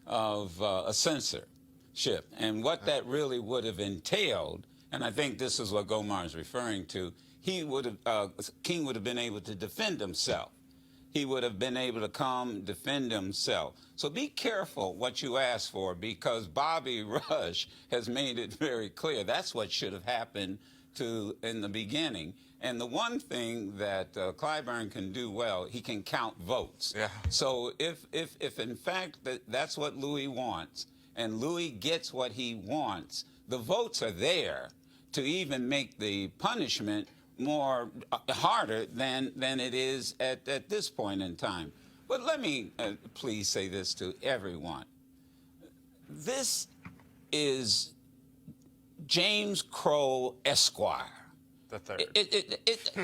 of a censorship, and what that really would have entailed, and I think this is what Gohmert is referring to, King would have been able to defend himself. He would have been able to come defend himself. So be careful what you ask for, because Bobby Rush has made it very clear that's what should have happened in the beginning. And the one thing that Clyburn can do well, he can count votes. Yeah. So if in fact that's what Louie wants, and Louie gets what he wants, the votes are there to even make the punishment more harder than it is at this point in time. But let me please say this to everyone. This is James Crow Esquire. The third.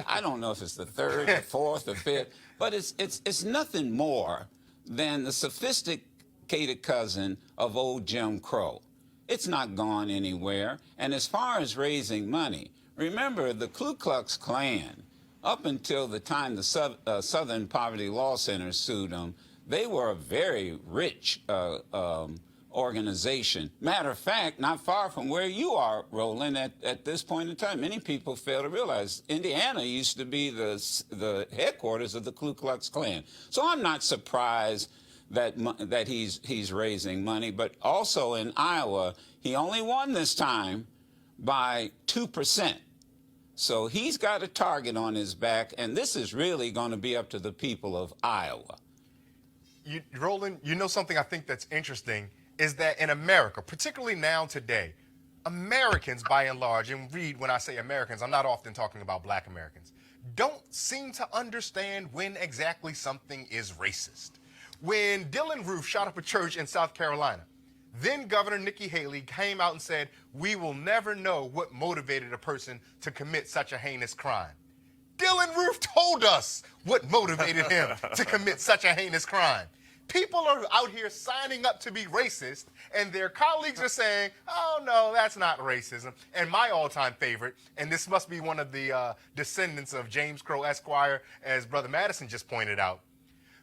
I don't know if it's the third, the fourth, the fifth, but it's nothing more than the sophisticated cousin of old Jim Crow. It's not gone anywhere. And as far as raising money, remember the Ku Klux Klan, up until the time the Southern Poverty Law Center sued them, they were a very rich organization. Matter of fact, not far from where you are, Roland, at this point in time. Many people fail to realize Indiana used to be the headquarters of the Ku Klux Klan. So I'm not surprised that he's raising money, but also in Iowa, he only won this time by 2%. So he's got a target on his back, and this is really going to be up to the people of Iowa. Roland, you know something I think that's interesting is that in America, particularly now today, Americans by and large, and read when I say Americans, I'm not often talking about black Americans, don't seem to understand when exactly something is racist. When Dylan Roof shot up a church in South Carolina, then Governor Nikki Haley came out and said, we will never know what motivated a person to commit such a heinous crime. Dylan Roof told us what motivated him to commit such a heinous crime. People are out here signing up to be racist, and their colleagues are saying, oh, no, that's not racism. And my all-time favorite, and this must be one of the descendants of James Crow Esquire, as Brother Madison just pointed out,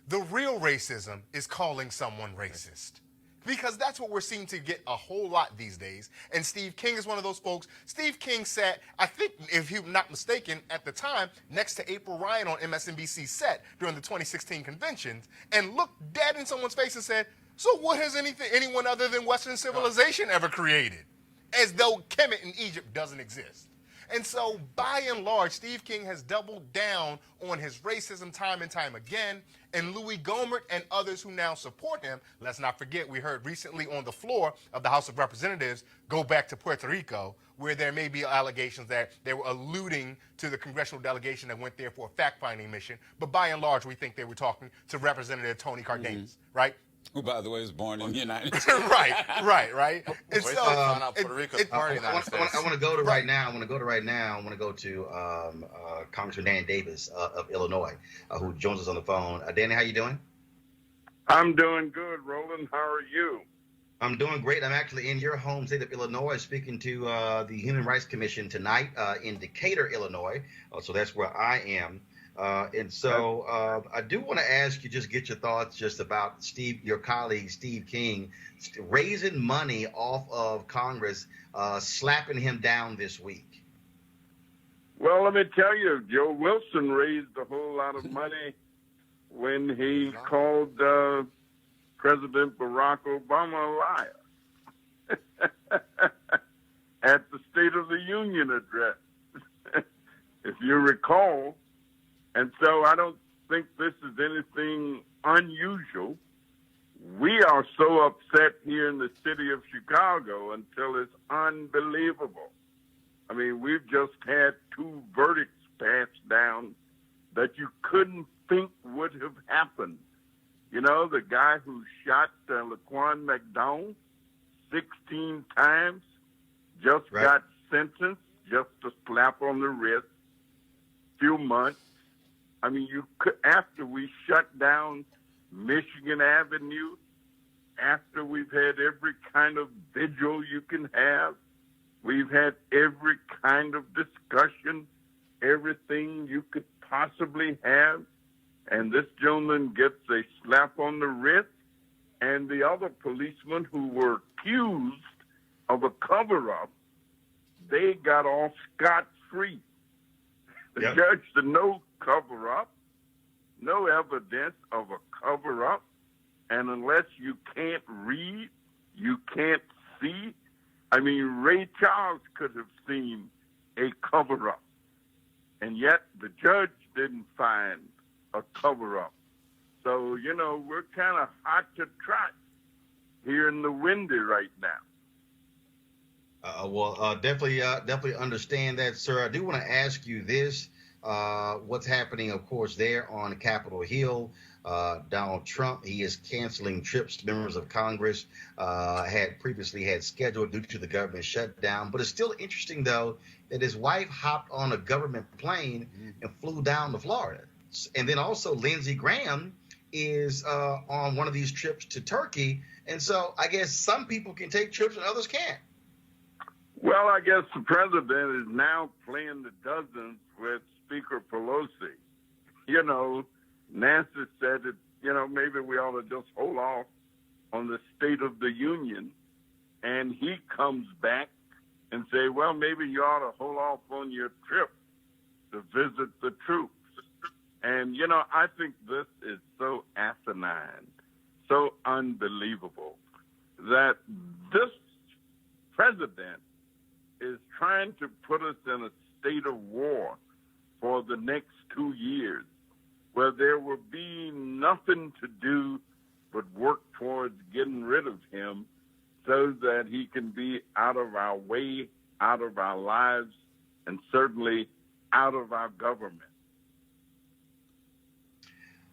the real racism is calling someone racist. Because that's what we're seeing to get a whole lot these days. And Steve King is one of those folks. Steve King sat, I think, if I'm not mistaken, at the time, next to April Ryan on MSNBC's set during the 2016 conventions, and looked dead in someone's face and said, so what has anyone other than Western civilization ever created? As though Kemet in Egypt doesn't exist. And so, by and large, Steve King has doubled down on his racism time and time again. And Louie Gohmert and others who now support him, let's not forget, we heard recently on the floor of the House of Representatives, go back to Puerto Rico, where there may be allegations that they were alluding to the congressional delegation that went there for a fact-finding mission. But by and large, we think they were talking to Representative Tony Cardenas, right? Who, by the way, was born in the United States. right. And so, I want to go to right now. I want to go to Congressman Danny Davis of Illinois, who joins us on the phone. Danny, how you doing? I'm doing good, Roland. How are you? I'm doing great. I'm actually in your home state of Illinois, speaking to the Human Rights Commission tonight in Decatur, Illinois. So that's where I am. And so I do want to ask you, just get your thoughts just about your colleague, Steve King, raising money off of Congress, slapping him down this week. Well, let me tell you, Joe Wilson raised a whole lot of money when he called President Barack Obama a liar at the State of the Union address. if you recall. And so I don't think this is anything unusual. We are so upset here in the city of Chicago until it's unbelievable. I mean, we've just had 2 verdicts passed down that you couldn't think would have happened. You know, the guy who shot Laquan McDonald 16 times just got sentenced just a slap on the wrist, few months. I mean, you could, after we shut down Michigan Avenue, after we've had every kind of vigil you can have, we've had every kind of discussion, everything you could possibly have, and this gentleman gets a slap on the wrist, and the other policemen who were accused of a cover-up, they got off scot-free. The judge said no cover-up, no evidence of a cover-up, and unless you can't read, you can't see. I mean, Ray Charles could have seen a cover-up, and yet the judge didn't find a cover-up. So, you know, we're kind of hot to trot here in the windy right now. Definitely understand that, sir. I do want to ask you this. What's happening, of course, there on Capitol Hill. Donald Trump, he is canceling trips members of Congress had previously had scheduled due to the government shutdown. But it's still interesting, though, that his wife hopped on a government plane and flew down to Florida. And then also Lindsey Graham is on one of these trips to Turkey. And so I guess some people can take trips and others can't. Well, I guess the president is now playing the dozens with Speaker Pelosi. You know, Nancy said that, you know, maybe we ought to just hold off on the State of the Union. And he comes back and say, well, maybe you ought to hold off on your trip to visit the troops. And, you know, I think this is so asinine, so unbelievable that this president is trying to put us in a state of war for the next 2 years, where there will be nothing to do but work towards getting rid of him so that he can be out of our way, out of our lives, and certainly out of our government.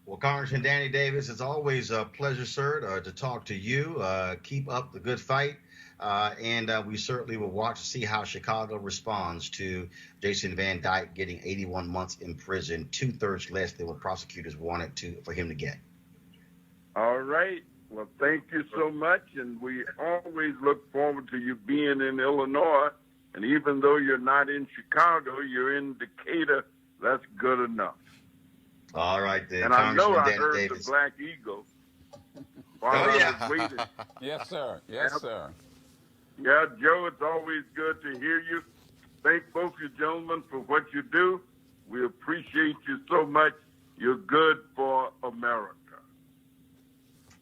Well, Congressman Danny Davis, it's always a pleasure, sir, to talk to you. Keep up the good fight. And we certainly will watch to see how Chicago responds to Jason Van Dyke getting 81 months in prison, 2/3 less than what prosecutors wanted for him to get. All right. Well, thank you so much. And we always look forward to you being in Illinois. And even though you're not in Chicago, you're in Decatur. That's good enough. All right, then. And I know I Danny heard Davis. the Black Eagle while I was waiting. Yes, sir. Yes, sir. Yeah, Joe, it's always good to hear you. Thank both you gentlemen for what you do. We appreciate you so much. You're good for America.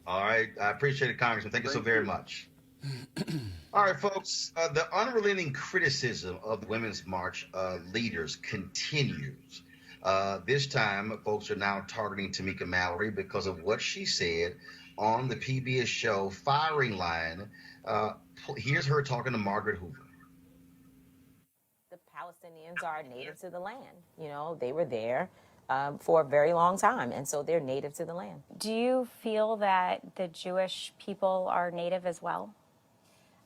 All right. I appreciate it, Congressman. Thank you so very much. All right, folks. The unrelenting criticism of the Women's March leaders continues. This time, folks are now targeting Tamika Mallory because of what she said on the PBS show Firing Line. Here's her talking to Margaret Hoover. The Palestinians are native to the land. You know, they were there for a very long time, and so they're native to the land. Do you feel that the Jewish people are native as well?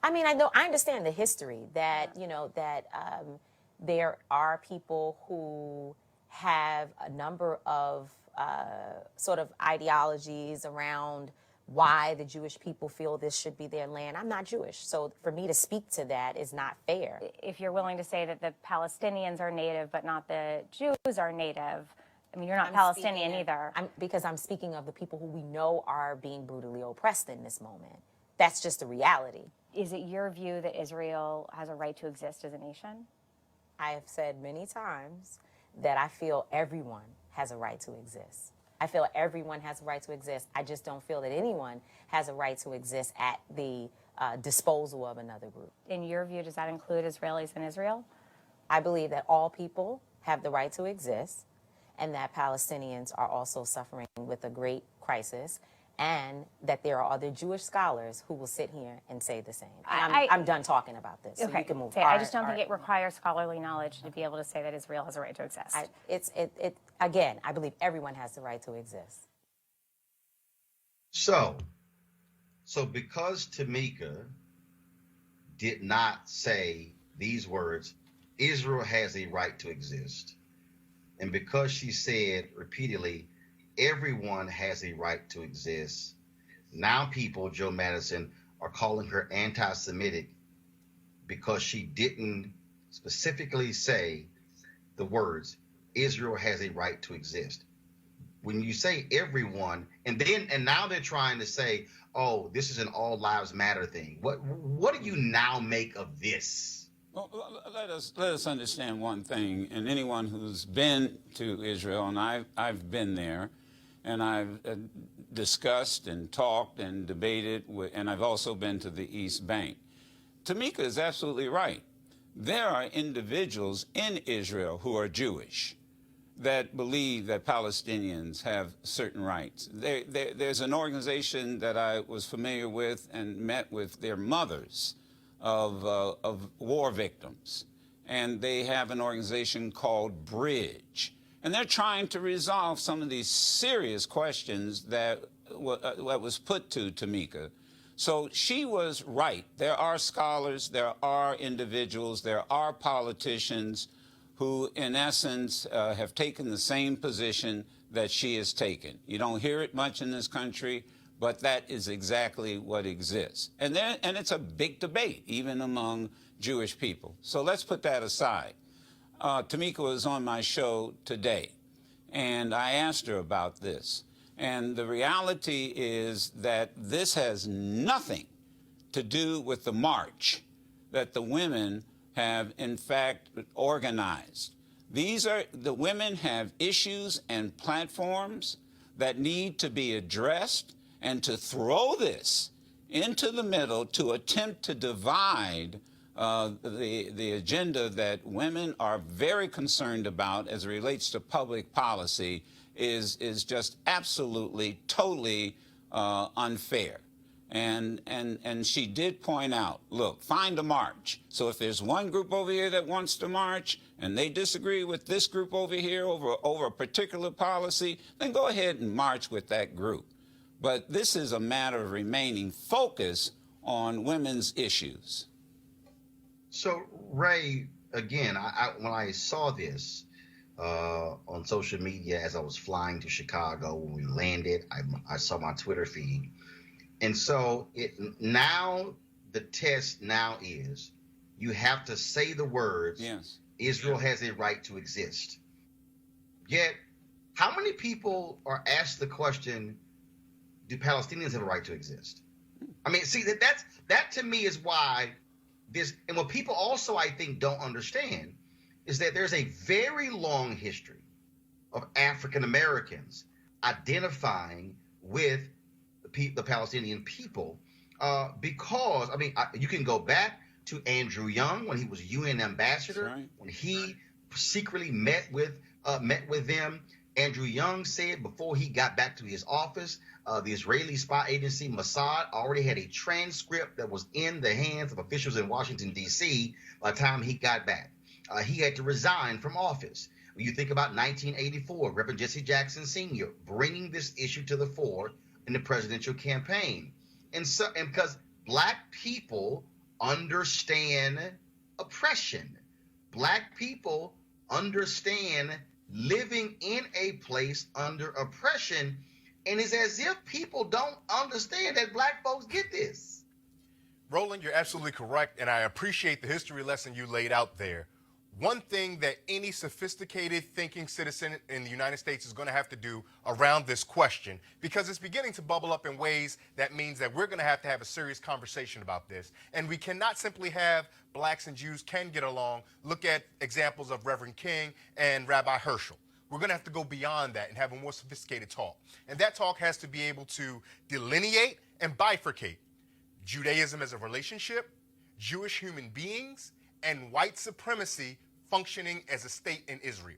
I mean, I understand the history that, you know, that there are people who have a number of sort of ideologies around why the Jewish people feel this should be their land. I'm not Jewish, so for me to speak to that is not fair. If you're willing to say that the Palestinians are native but not the Jews are native, I mean, you're not Palestinian either. Because I'm speaking of the people who we know are being brutally oppressed in this moment. That's just the reality. Is it your view that Israel has a right to exist as a nation? I have said many times that I feel everyone has a right to exist. I feel everyone has a right to exist. I just don't feel that anyone has a right to exist at the disposal of another group. In your view, does that include Israelis in Israel? I believe that all people have the right to exist, and that Palestinians are also suffering with a great crisis, and that there are other Jewish scholars who will sit here and say the same. I'm done talking about this. So Okay, you can move. I just don't think it requires scholarly knowledge to be able to say that Israel has a right to exist. Again, I believe everyone has the right to exist. So because Tamika did not say these words, Israel has a right to exist, and because she said repeatedly, everyone has a right to exist, now people, Joe Madison, are calling her anti-Semitic because she didn't specifically say the words, Israel has a right to exist. When you say everyone, and now they're trying to say, oh, this is an all lives matter thing. What do you now make of this? Well, let us understand one thing, and anyone who's been to Israel, and I've been there, and I've discussed and talked and debated, and I've also been to the East Bank. Tamika is absolutely right. There are individuals in Israel who are Jewish that believe that Palestinians have certain rights. There's an organization that I was familiar with and met with their mothers of war victims, and they have an organization called Bridge, and they're trying to resolve some of these serious questions that was put to Tamika. So she was right. There are scholars, there are individuals, there are politicians who, in essence, have taken the same position that she has taken. You don't hear it much in this country, but that is exactly what exists. And it's a big debate, even among Jewish people. So let's put that aside. Tamika was on my show today, and I asked her about this. And the reality is that this has nothing to do with the march that the women have, in fact, organized. The women have issues and platforms that need to be addressed, and to throw this into the middle to attempt to divide the agenda that women are very concerned about as it relates to public policy is just absolutely, totally unfair. And she did point out, look, find a march. So if there's one group over here that wants to march and they disagree with this group over here over a particular policy, then go ahead and march with that group. But this is a matter of remaining focused on women's issues. So, Ray, again, when I saw this on social media as I was flying to Chicago, when we landed, I saw my Twitter feed. And so now the test now is you have to say the words, yes, Israel has a right to exist. Yet, how many people are asked the question, do Palestinians have a right to exist? I mean, see, that to me is why this, and what people also, I think, don't understand is that there's a very long history of African Americans identifying with the Palestinian people because, I mean, you can go back to Andrew Young when he was UN ambassador, right, when he secretly met with them. Andrew Young said before he got back to his office, the Israeli spy agency Mossad already had a transcript that was in the hands of officials in Washington, D.C. by the time he got back. He had to resign from office. When you think about 1984, Reverend Jesse Jackson Sr. bringing this issue to the fore in the presidential campaign. And because Black people understand oppression. Black people understand living in a place under oppression, and it's as if people don't understand that Black folks get this. Roland, you're absolutely correct, and I appreciate the history lesson you laid out there. One thing that any sophisticated thinking citizen in the United States is going to have to do around this question, because it's beginning to bubble up in ways that means that we're going to have a serious conversation about this. And we cannot simply have Blacks and Jews can get along. Look at examples of Reverend King and Rabbi Herschel. We're going to have to go beyond that and have a more sophisticated talk. And that talk has to be able to delineate and bifurcate Judaism as a relationship, Jewish human beings, and white supremacy functioning as a state in Israel.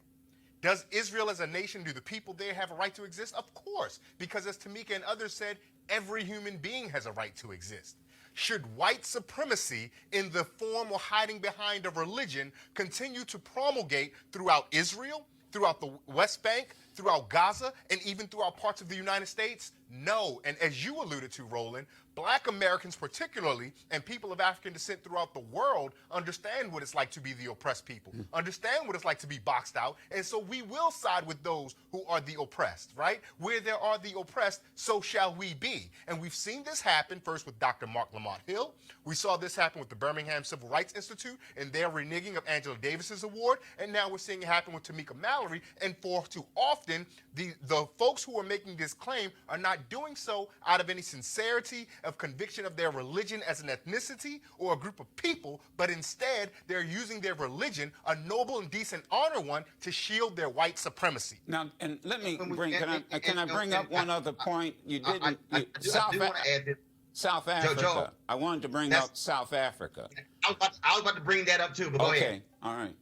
Does Israel as a nation, do the people there have a right to exist? Of course, because as Tamika and others said, every human being has a right to exist. Should white supremacy in the form or hiding behind a religion continue to promulgate throughout Israel, throughout the West Bank, throughout Gaza, and even throughout parts of the United States? No. And as you alluded to, Roland, Black Americans particularly, and people of African descent throughout the world understand what it's like to be the oppressed people, understand what it's like to be boxed out, and so we will side with those who are the oppressed, right? Where there are the oppressed, so shall we be. And we've seen this happen first with Dr. Mark Lamont Hill. We saw this happen with the Birmingham Civil Rights Institute and their reneging of Angela Davis's award, and now we're seeing it happen with Tamika Mallory. And for too often, the folks who are making this claim are not doing so out of any sincerity of conviction of their religion as an ethnicity or a group of people, but instead they're using their religion, a noble and decent honor one, to shield their white supremacy. Now, and let me bring, can I bring up one other point? You didn't, I do want to add this. South Africa. Joe, I wanted to bring up South Africa. I was about to bring that up too, but go ahead. Okay, all right.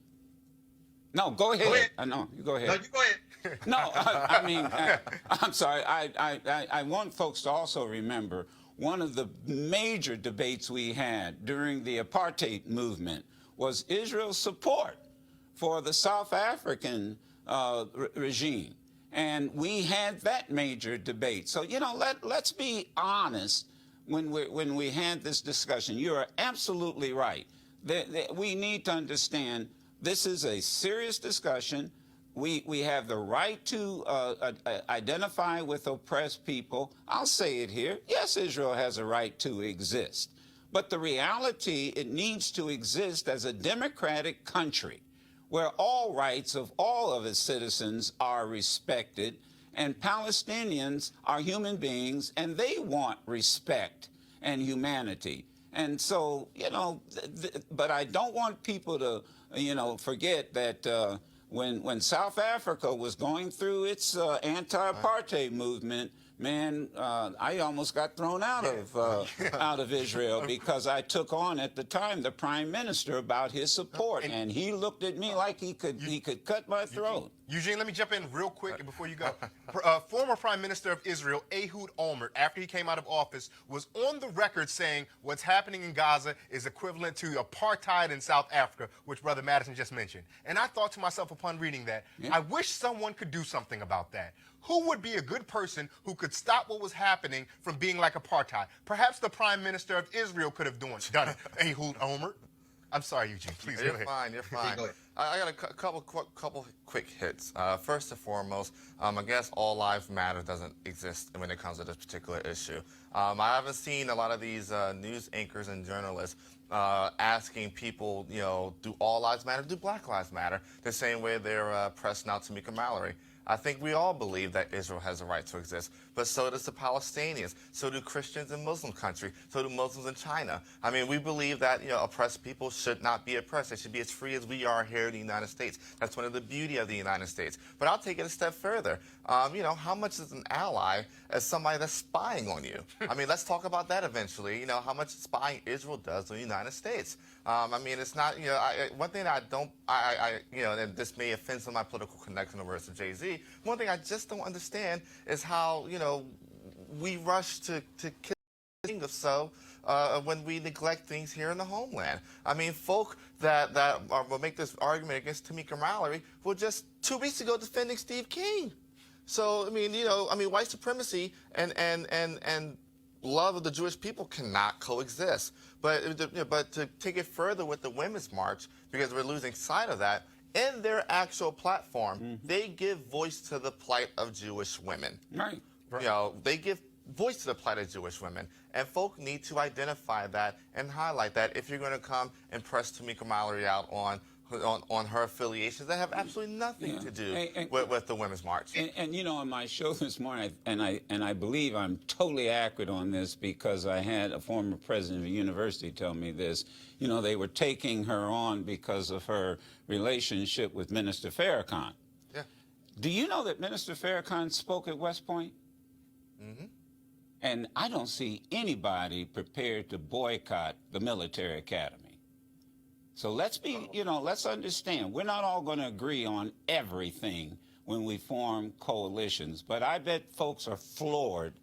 No, go ahead. Go ahead. I know, you go ahead. No, you go ahead. No, I mean, I'm sorry. I want folks to also remember one of the major debates we had during the apartheid movement was Israel's support for the South African regime. And we had that major debate. So, you know, let's be honest when we had this discussion. You are absolutely right. We need to understand this is a serious discussion. We have the right to identify with oppressed people. I'll say it here. Yes, Israel has a right to exist. But the reality, it needs to exist as a democratic country where all rights of all of its citizens are respected, and Palestinians are human beings, and they want respect and humanity. And so, you know, but I don't want people to, you know, forget that when South Africa was going through its anti-apartheid movement, man, I almost got thrown out of Israel because I took on at the time the prime minister about his support, and he looked at me like he could cut my throat. Eugene, let me jump in real quick before you go. Former Prime Minister of Israel, Ehud Olmert, after he came out of office, was on the record saying what's happening in Gaza is equivalent to apartheid in South Africa, which Brother Madison just mentioned. And I thought to myself upon reading that, I wish someone could do something about that. Who would be a good person who could stop what was happening from being like apartheid? Perhaps the Prime Minister of Israel could have done it. Ehud Olmert. I'm sorry, Eugene. Please go ahead. You're fine. I got a couple quick hits. First and foremost, I guess all lives matter doesn't exist when it comes to this particular issue. I haven't seen a lot of these news anchors and journalists asking people, you know, do all lives matter? Do Black lives matter? The same way they're pressing out Tamika Mallory. I think we all believe that Israel has a right to exist, but so does the Palestinians, so do Christians in Muslim countries, so do Muslims in China. I mean, we believe that, you know, oppressed people should not be oppressed. They should be as free as we are here in the United States. That's one of the beauty of the United States. But I'll take it a step further. You know, how much is an ally as somebody that's spying on you? I mean, let's talk about that eventually. You know, how much spying Israel does on the United States. I mean, it's not, you know, one thing that you know, and this may offend some of my political connection over to Jay-Z, one thing I just don't understand is how, you know, we rush to kill of so when we neglect things here in the homeland. I mean, folk that will make this argument against Tamika Mallory were just 2 weeks ago defending Steve King. So, I mean, you know, white supremacy and love of the Jewish people cannot coexist. But to take it further with the Women's March, because we're losing sight of that, in their actual platform, they give voice to the plight of Jewish women. Right. You know, they give voice to the plight of Jewish women. And folk need to identify that and highlight that if you're going to come and press Tamika Mallory out on her affiliations that have absolutely nothing to do with the Women's March. And you know, on my show this morning, and I believe I'm totally accurate on this because I had a former president of a university tell me this. You know, they were taking her on because of her relationship with Minister Farrakhan. Yeah. Do you know that Minister Farrakhan spoke at West Point? Mm-hmm. And I don't see anybody prepared to boycott the military academy. So let's let's understand. We're not all going to agree on everything when we form coalitions, but I bet folks are floored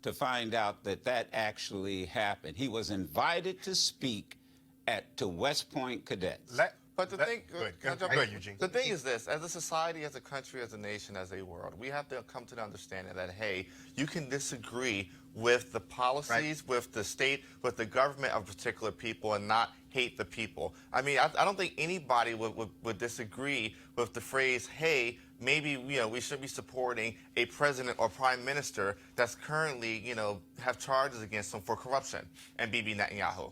to find out that that actually happened. He was invited to speak to West Point cadets. But the thing, Eugene. The thing is this: as a society, as a country, as a nation, as a world, we have to come to the understanding that hey, you can disagree with the policies, with the state, with the government of particular people, and not hate the people. I mean, I don't think anybody would disagree with the phrase, hey, maybe we should be supporting a president or prime minister that's currently have charges against them for corruption, and Bibi Netanyahu.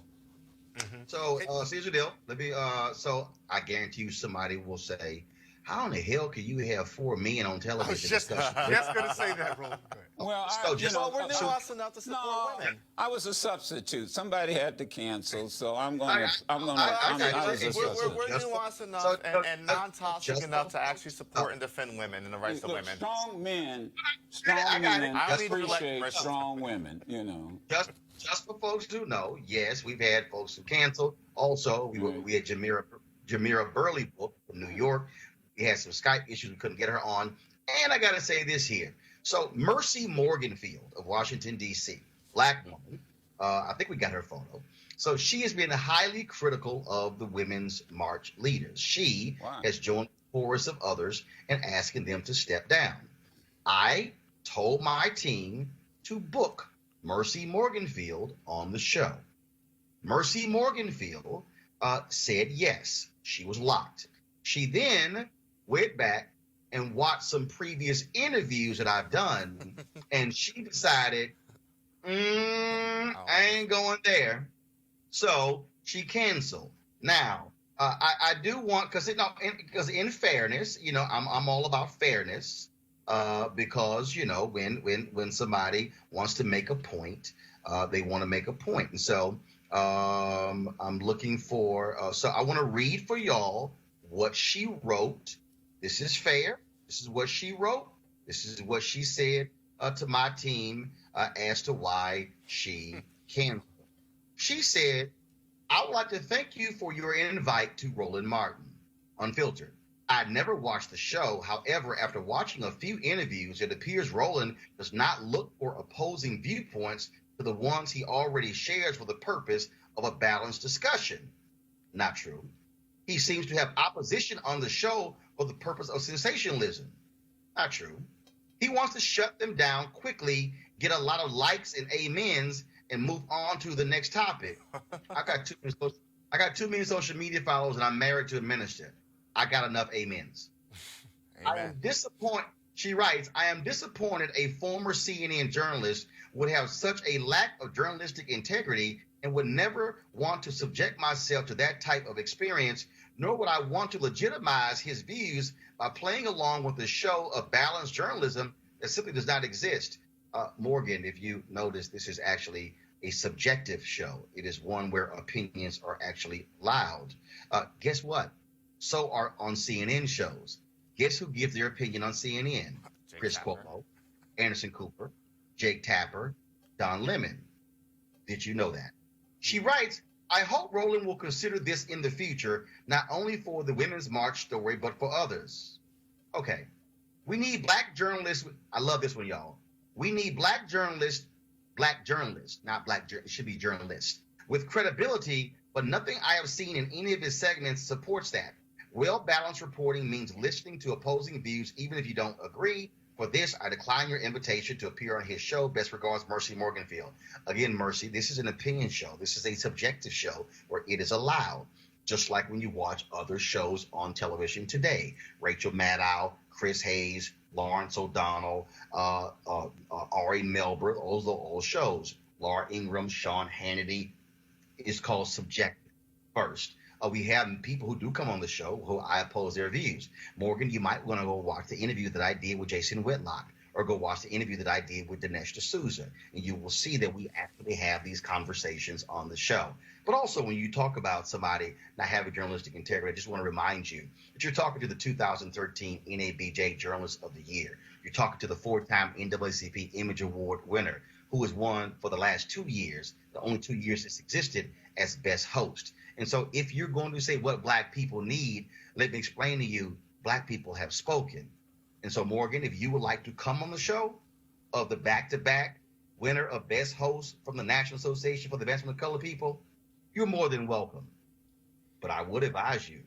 So here's the deal. So I guarantee you somebody will say, how in the hell can you have 4 men on television? I was just going to say that, Roland. Well, we're nuanced enough to support women. I was a substitute. Somebody had to cancel, so I'm going We're nuanced enough and non-toxic enough to actually support and defend women and the rights of women. Strong men appreciate strong women, Just for folks who know, yes, we've had folks who canceled. Also, we had Jamira Burley book from New York. We had some Skype issues. We couldn't get her on. And I got to say this here. So Mercy Morganfield of Washington, D.C., black woman. I think we got her photo. So she has been highly critical of the Women's March leaders. She has joined the chorus of others and asking them to step down. I told my team to book Mercy Morganfield on the show. Mercy Morganfield said yes. She was locked. She then went back and watched some previous interviews that I've done, and she decided, I ain't going there. So she canceled. Now, I do want, because in fairness, I'm all about fairness. Because when somebody wants to make a point, they want to make a point, and so I'm looking for. So I want to read for y'all what she wrote. This is fair. This is what she wrote. This is what she said to my team as to why she canceled. She said, "I would like to thank you for your invite to Roland Martin, Unfiltered. I never watched the show. However, after watching a few interviews, it appears Roland does not look for opposing viewpoints to the ones he already shares for the purpose of a balanced discussion. Not true. He seems to have opposition on the show for the purpose of sensationalism. Not true. He wants to shut them down quickly, get a lot of likes and amens, and move on to the next topic. I got 2 million social media followers, and I'm married to a minister. I got enough amens. Amen. I am disappointed. She writes, I am disappointed a former CNN journalist would have such a lack of journalistic integrity and would never want to subject myself to that type of experience, nor would I want to legitimize his views by playing along with the show of balanced journalism that simply does not exist. Morgan, if you notice, this is actually a subjective show. It is one where opinions are actually loud. Guess what? So are on CNN shows. Guess who gives their opinion on CNN? Chris Cuomo, Anderson Cooper, Jake Tapper, Don Lemon. Did you know that? She writes, I hope Roland will consider this in the future, not only for the Women's March story, but for others. Okay. We need black journalists. I love this one, y'all. We need black journalists, not it should be journalists, with credibility, but nothing I have seen in any of his segments supports that. Well-balanced reporting means listening to opposing views, even if you don't agree. For this, I decline your invitation to appear on his show. Best regards, Mercy Morganfield. Again, Mercy, this is an opinion show. This is a subjective show where it is allowed, just like when you watch other shows on television today. Rachel Maddow, Chris Hayes, Lawrence O'Donnell, Ari Melber, those are all shows. Laura Ingraham, Sean Hannity. It's called subjective first. We have people who do come on the show who I oppose their views. Morgan, you might want to go watch the interview that I did with Jason Whitlock, or go watch the interview that I did with Dinesh D'Souza, and you will see that we actually have these conversations on the show. But also, when you talk about somebody not having journalistic integrity, I just want to remind you that you're talking to the 2013 NABJ Journalist of the Year. You're talking to the 4-time NAACP Image Award winner, who has won for the last 2 years, the only 2 years it's existed, as best host. And so if you're going to say what black people need, let me explain to you, black people have spoken. And so, Morgan, if you would like to come on the show of the back-to-back winner of Best Host from the National Association for the Advancement of Colored People, you're more than welcome. But I would advise you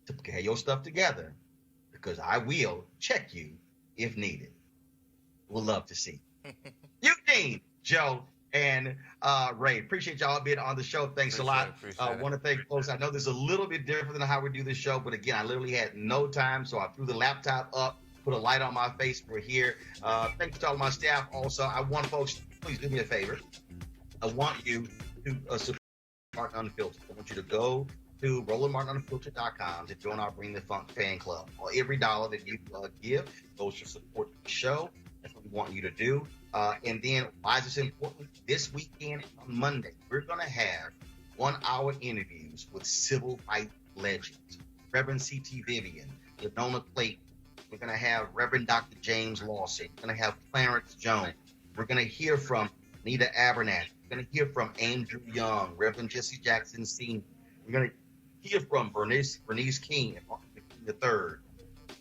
to get your stuff together, because I will check you if needed. We'll love to see you. Eugene, Joe, and Ray, appreciate y'all being on the show. Thanks a lot. Want to thank folks. I know this is a little bit different than how we do this show, but again, I literally had no time, so I threw the laptop up, put a light on my face. We're here. Thanks to all of my staff. Also, I want folks, please do me a favor. I want you to support Martin Unfiltered. I want you to go to RolandMartinUnfiltered.com to join our Bring the Funk fan club. Well, every dollar that you give goes to support the show. That's what we want you to do. And then, why is this important? This weekend on Monday, we're going to have 1-hour interviews with civil rights legends. Reverend C.T. Vivian, Ladonna Clayton. We're going to have Reverend Dr. James Lawson. We're going to have Clarence Jones. We're going to hear from Nita Abernathy. We're going to hear from Andrew Young, Reverend Jesse Jackson Sr. We're going to hear from Bernice King and Martin Luther King III.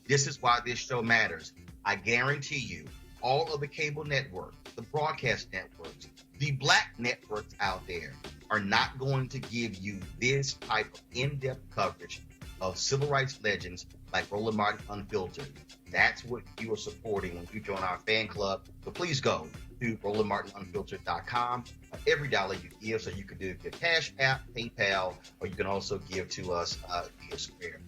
This is why this show matters. I guarantee you, all of the cable networks, the broadcast networks, the black networks out there are not going to give you this type of in-depth coverage of civil rights legends like Roland Martin Unfiltered. That's what you are supporting when you join our fan club. So please go to RolandMartinUnfiltered.com. Every dollar you give, so you can do your Cash App, PayPal, or you can also give to us via Square.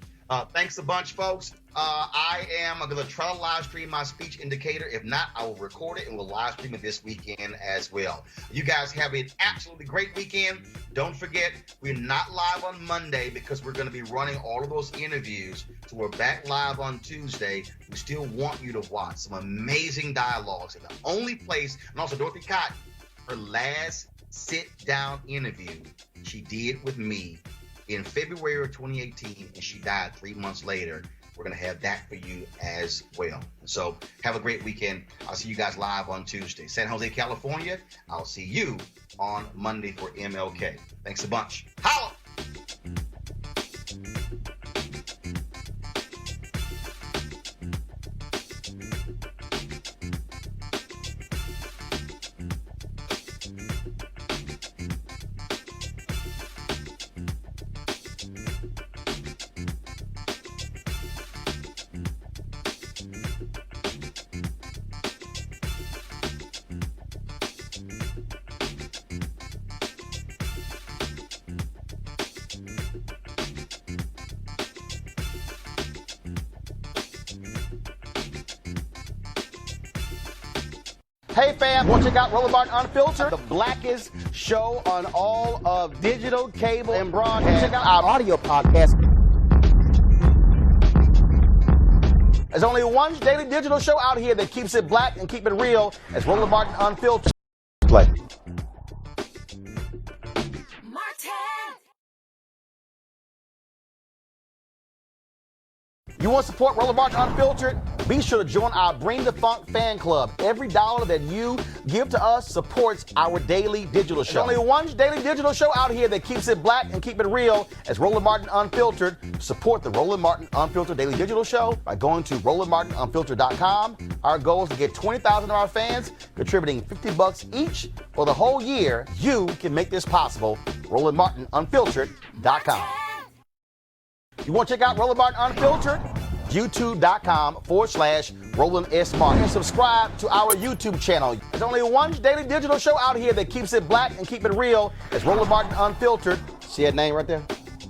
Thanks a bunch, folks. I'm going to try to live stream my speech indicator. If not, I will record it and we'll live stream it this weekend as well. You guys have an absolutely great weekend. Don't forget, we're not live on Monday because we're going to be running all of those interviews. So we're back live on Tuesday. We still want you to watch some amazing dialogues. And the only place, and also Dorothy Cotton, her last sit-down interview she did with me in February of 2018, and she died 3 months later. We're going to have that for you as well. So have a great weekend. I'll see you guys live on Tuesday. San Jose, California, I'll see you on Monday for MLK. Thanks a bunch. Holla! Hey fam, want to check out Roland Martin Unfiltered, the blackest show on all of digital, cable, and broadcast. Check out our audio podcast. There's only one daily digital show out here that keeps it black and keep it real. It's Roland Martin Unfiltered. Play. You want to support Roland Martin Unfiltered? Be sure to join our Bring the Funk fan club. Every dollar that you give to us supports our daily digital show. There's only one daily digital show out here that keeps it black and keep it real. It's Roland Martin Unfiltered. Support the Roland Martin Unfiltered daily digital show by going to RolandMartinUnfiltered.com. Our goal is to get 20,000 of our fans contributing $50 each for the whole year. You can make this possible. RolandMartinUnfiltered.com. You want to check out Roland Martin Unfiltered? YouTube.com/Roland S. Martin. And subscribe to our YouTube channel. There's only one daily digital show out here that keeps it black and keep it real. It's Roland Martin Unfiltered. See that name right there?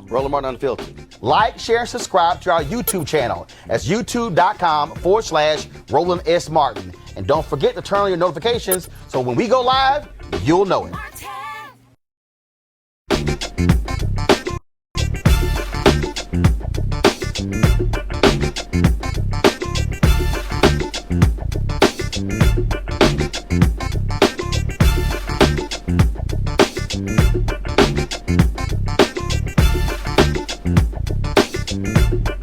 Roland Martin Unfiltered. Like, share, and subscribe to our YouTube channel. That's YouTube.com/Roland S. Martin. And don't forget to turn on your notifications so when we go live, you'll know it. Martin.